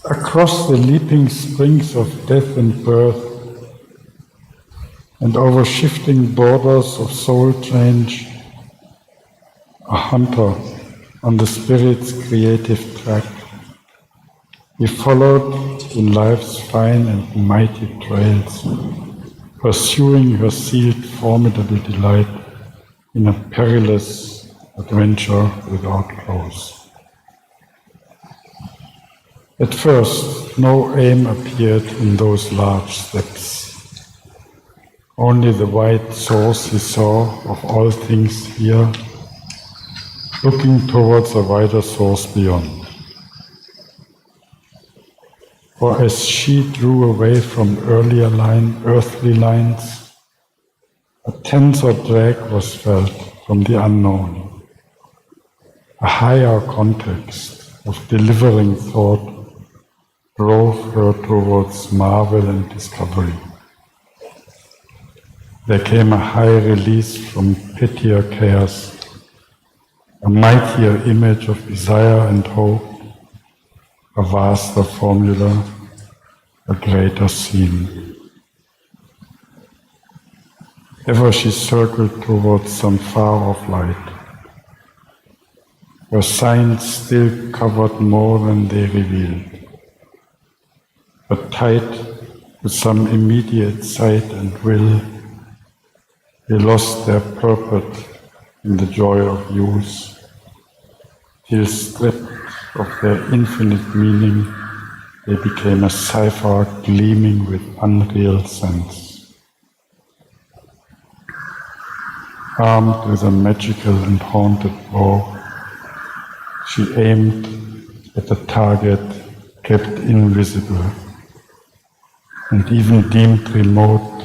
S17: Across the leaping springs of death and birth, and over shifting borders of soul change, a hunter on the spirit's creative track. He followed in life's fine and mighty trails, pursuing her sealed formidable delight in a perilous adventure without close. At first, no aim appeared in those large steps. Only the wide source he saw of all things here, looking towards a wider source beyond. For as she drew away from earlier earthly lines, a tenser drag was felt from the unknown. A higher context of delivering thought drove her towards marvel and discovery. There came a high release from pettier cares, a mightier image of desire and hope, a vaster formula, a greater scene. Ever she circled towards some far-off light, where signs still covered more than they revealed, but tied to some immediate sight and will, they lost their purpose in the joy of use, till stripped of their infinite meaning, they became a cipher gleaming with unreal sense. Armed with a magical and haunted bow, she aimed at a target kept invisible, and even deemed remote,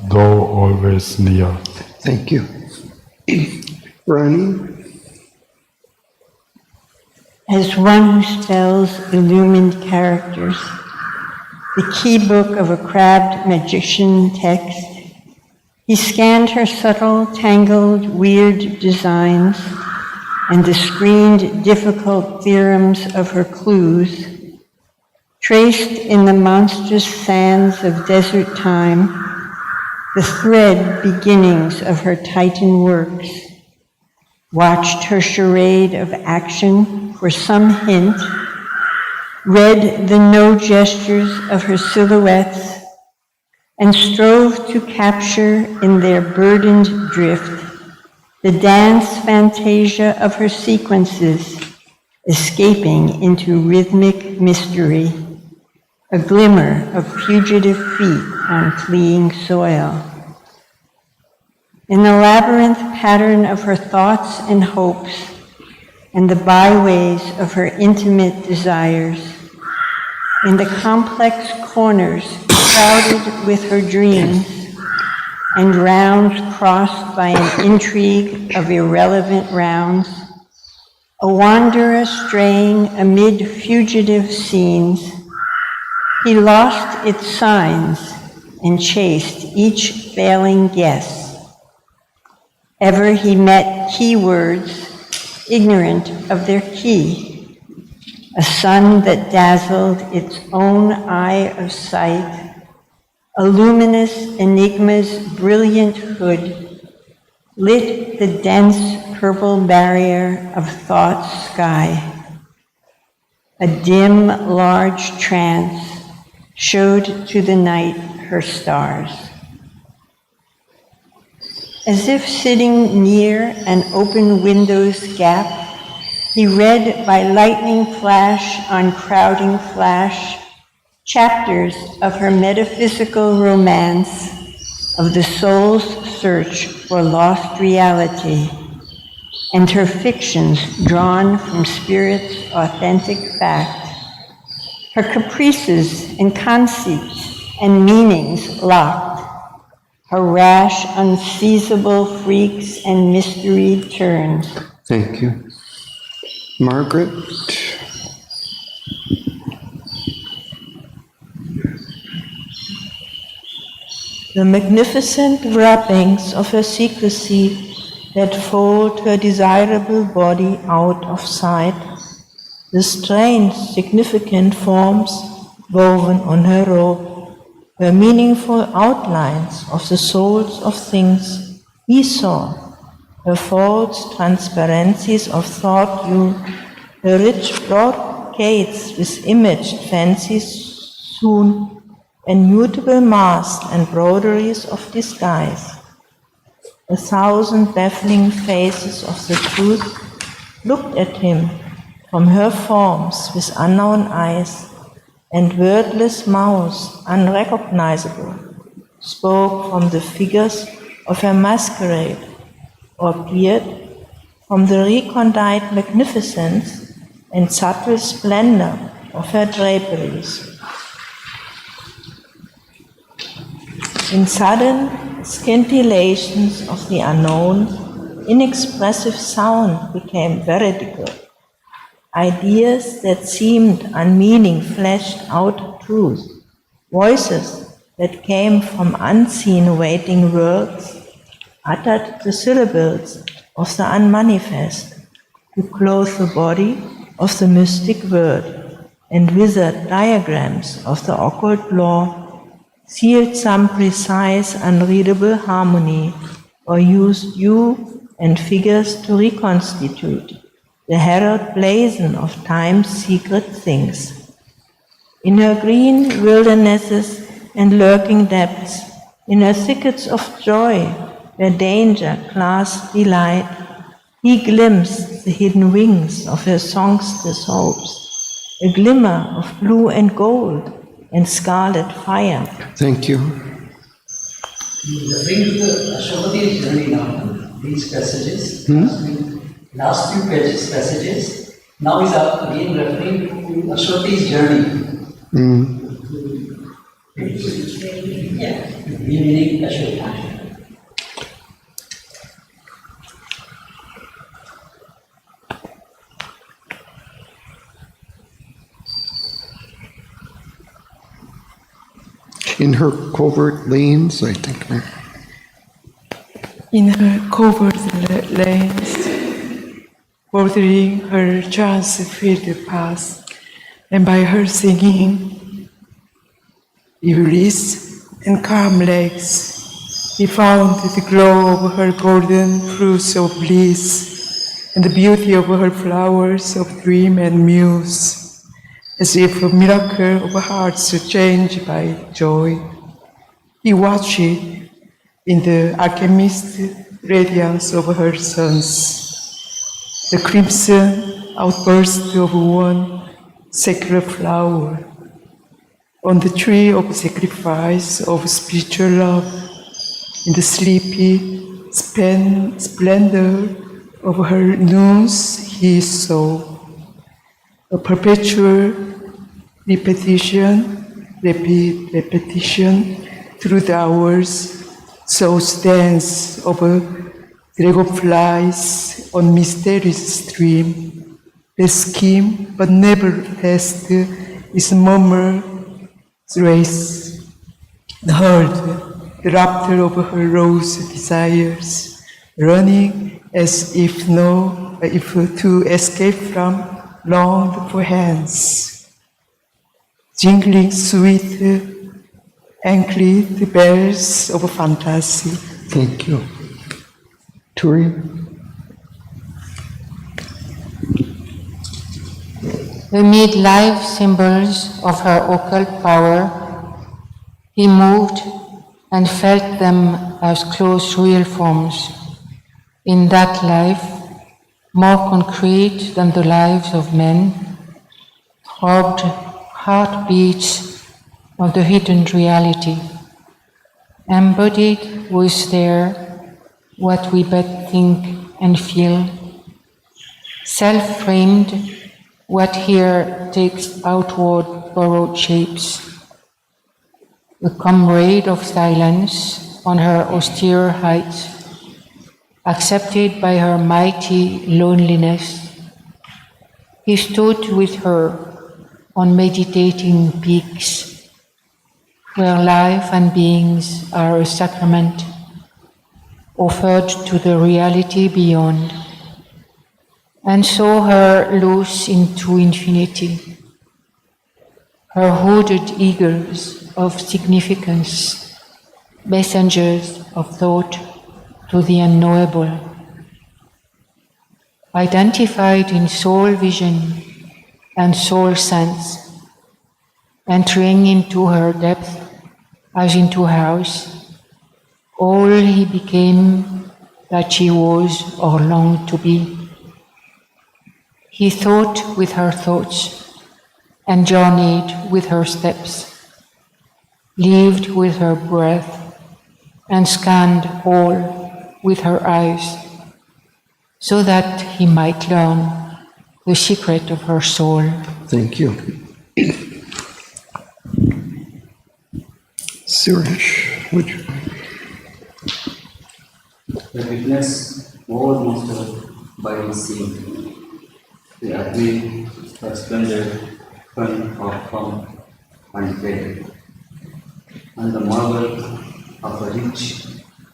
S17: though always near.
S1: Thank you. Ronnie?
S18: As one who spells illumined characters, the key book of a crabbed magician text, he scanned her subtle, tangled, weird designs and the screened, difficult theorems of her clues, traced in the monstrous sands of desert time the thread beginnings of her Titan works, watched her charade of action for some hint, read the no gestures of her silhouettes, and strove to capture in their burdened drift the dance fantasia of her sequences, escaping into rhythmic mystery, a glimmer of fugitive feet on fleeing soil. In the labyrinth pattern of her thoughts and hopes, and the byways of her intimate desires, in the complex corners crowded with her dreams, and rounds crossed by an intrigue of irrelevant rounds, a wanderer straying amid fugitive scenes, he lost its signs and chased each failing guess. Ever he met keywords ignorant of their key, a sun that dazzled its own eye of sight, a luminous enigma's brilliant hood, lit the dense purple barrier of thought's sky. A dim, large trance showed to the night her stars. As if sitting near an open window's gap, he read by lightning flash on crowding flash chapters of her metaphysical romance of the soul's search for lost reality, and her fictions drawn from spirit's authentic fact, her caprices and conceits and meanings locked, her rash, unseizable freaks and mysteried turns.
S1: Thank you. Margaret?
S19: The magnificent wrappings of her secrecy that fold her desirable body out of sight, the strange, significant forms woven on her robe, were meaningful outlines of the souls of things he saw, her false transparencies of thought hue, her rich broad brocades with imaged fancies soon, and mutable masks and broideries of disguise. 1,000 baffling faces of the truth looked at him from her forms with unknown eyes, and wordless mouths, unrecognizable, spoke from the figures of her masquerade, or peered from the recondite magnificence and subtle splendor of her draperies. In sudden scintillations of the unknown, inexpressive sound became veridical. Ideas that seemed unmeaning flashed out truth. Voices that came from unseen waiting worlds uttered the syllables of the unmanifest to clothe the body of the mystic word, and wizard diagrams of the occult law sealed some precise, unreadable harmony, or used you and figures to reconstitute the herald blazon of time's secret things. In her green wildernesses and lurking depths, in her thickets of joy, where danger clasped delight, he glimpsed the hidden wings of her songster's hopes, a glimmer of blue and gold and scarlet fire.
S1: Thank you.
S5: Referring to the Ashwapati's journey now, these passages, last few passages, now is again referring to Ashwapati's journey. Yeah, meaning Ashwapati.
S1: In her covert lanes, I think.
S20: In her covert lanes, bordering her chance-filled path, and by her singing, release and calm legs, he found the glow of her golden fruits of bliss, and the beauty of her flowers of dream and muse. As if a miracle of hearts changed by joy, he watched in the alchemist radiance of her sons, the crimson outburst of one sacred flower, on the tree of sacrifice of spiritual love, in the sleepy splendor of her noons he saw a perpetual repetition through the hours, so stands over dragonflies on mysterious stream. They skim but never rest its murmur race. Heard the rapture of her rose desires, running as if to escape from longed for hands, jingling sweet anklet bells of fantasy.
S1: Thank you. Turi?
S15: Amid life symbols of her occult power, he moved and felt them as close real forms. In that life, more concrete than the lives of men, throbbed heartbeats of the hidden reality. Embodied was there what we but think and feel. Self-framed, what here takes outward borrowed shapes. A comrade of silence on her austere heights, accepted by her mighty loneliness, he stood with her on meditating peaks, where life and beings are a sacrament offered to the reality beyond, and saw her loose into infinity, her hooded eagles of significance, messengers of thought to the unknowable. Identified in soul vision
S3: and soul sense, entering into her depth as into a house, all he became that she was or longed to be. He thought with her thoughts, and journeyed with her steps, lived with her breath, and scanned all with her eyes, so that he might learn the secret of her soul.
S1: Thank you. Suresh, would you?
S21: The witness overmastered by his sin, the ugly, suspended, fun of form and faith, and the marvel of a rich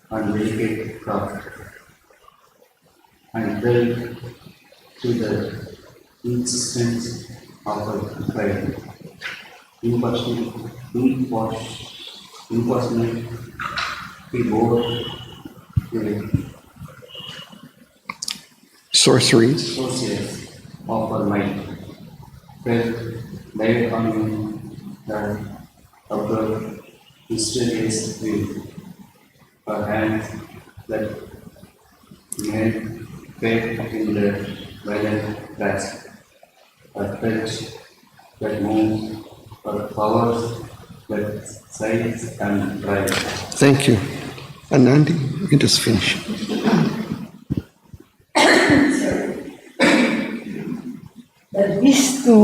S21: and delicate craft, and felt to the insistence of a pride, impersonal, he bore the
S1: Sorceries.
S21: sources of her mind, felt laid on him that above mysterious will, her hands that made faith in the violent grasp, her touch that moves, her powers that sighs and drive.
S1: Thank you. Anandi, you can just finish.
S22: That these two,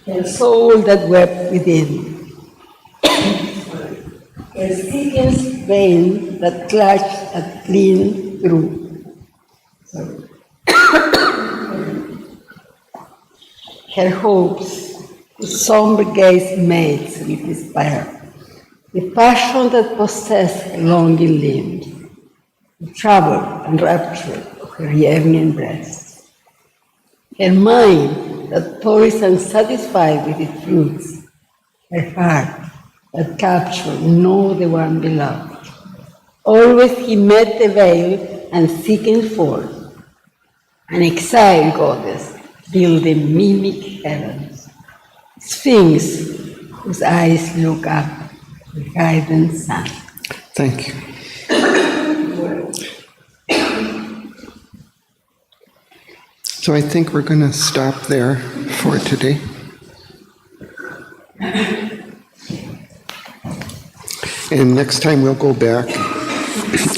S22: her soul that wept within, her thickened vein that clutched at clean through, her hopes, whose somber gaze mates with despair, the passion that possessed her longing limbs, the trouble and rapture of her yearning breast, her mind that poised and satisfied with its fruits, her heart that captured no the one beloved. Always he met the veil and seeking forth, an exiled goddess building mimic heavens, sphinx whose eyes look up the guidance sun.
S1: Thank you. So I think we're going to stop there for today. And next time we'll go back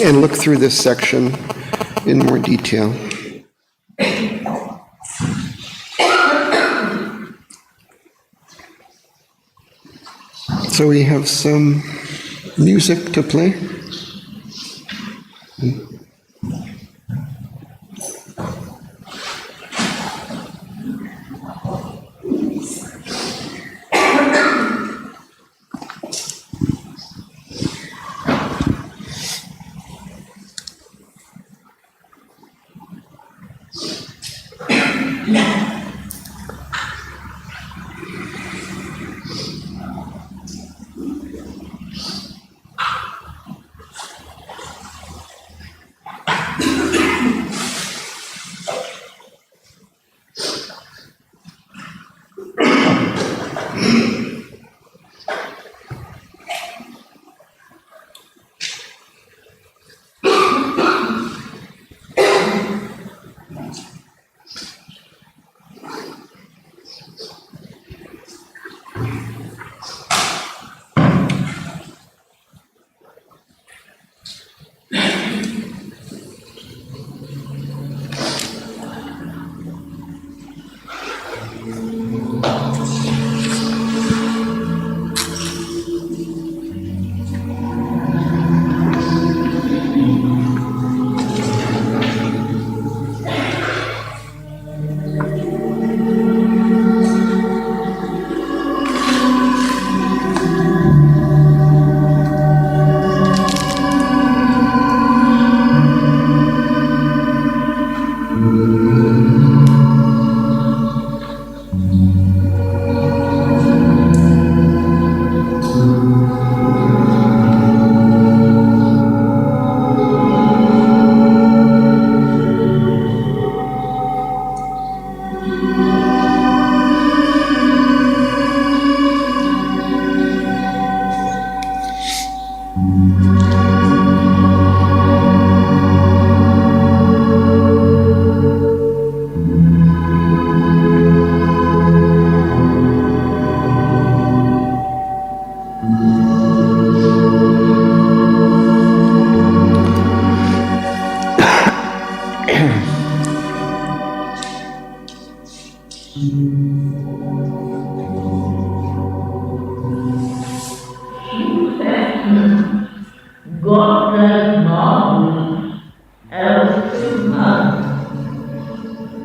S1: and look through this section in more detail. So we have some music to play.
S6: God like marble, elfin mother.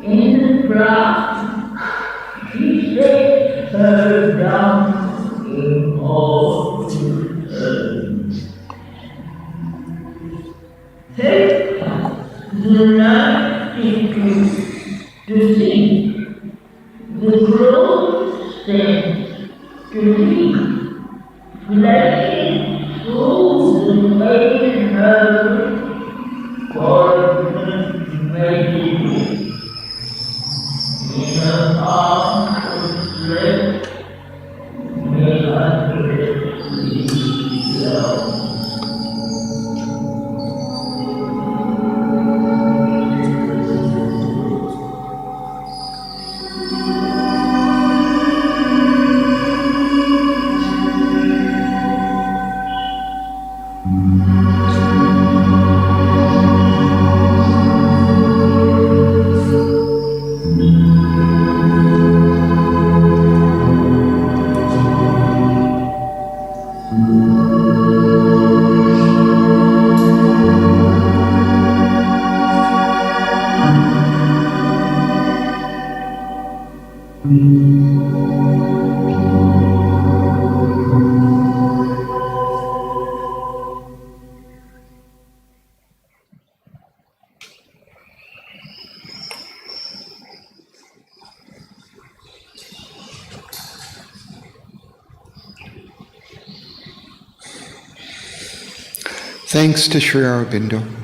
S6: In the craft, he sets her down in all turn. Take the night to see, the grove stands to leave. Flashing through the maiden her garden maiden in her arms of flesh may undressly love.
S1: Thanks to Sri Aurobindo.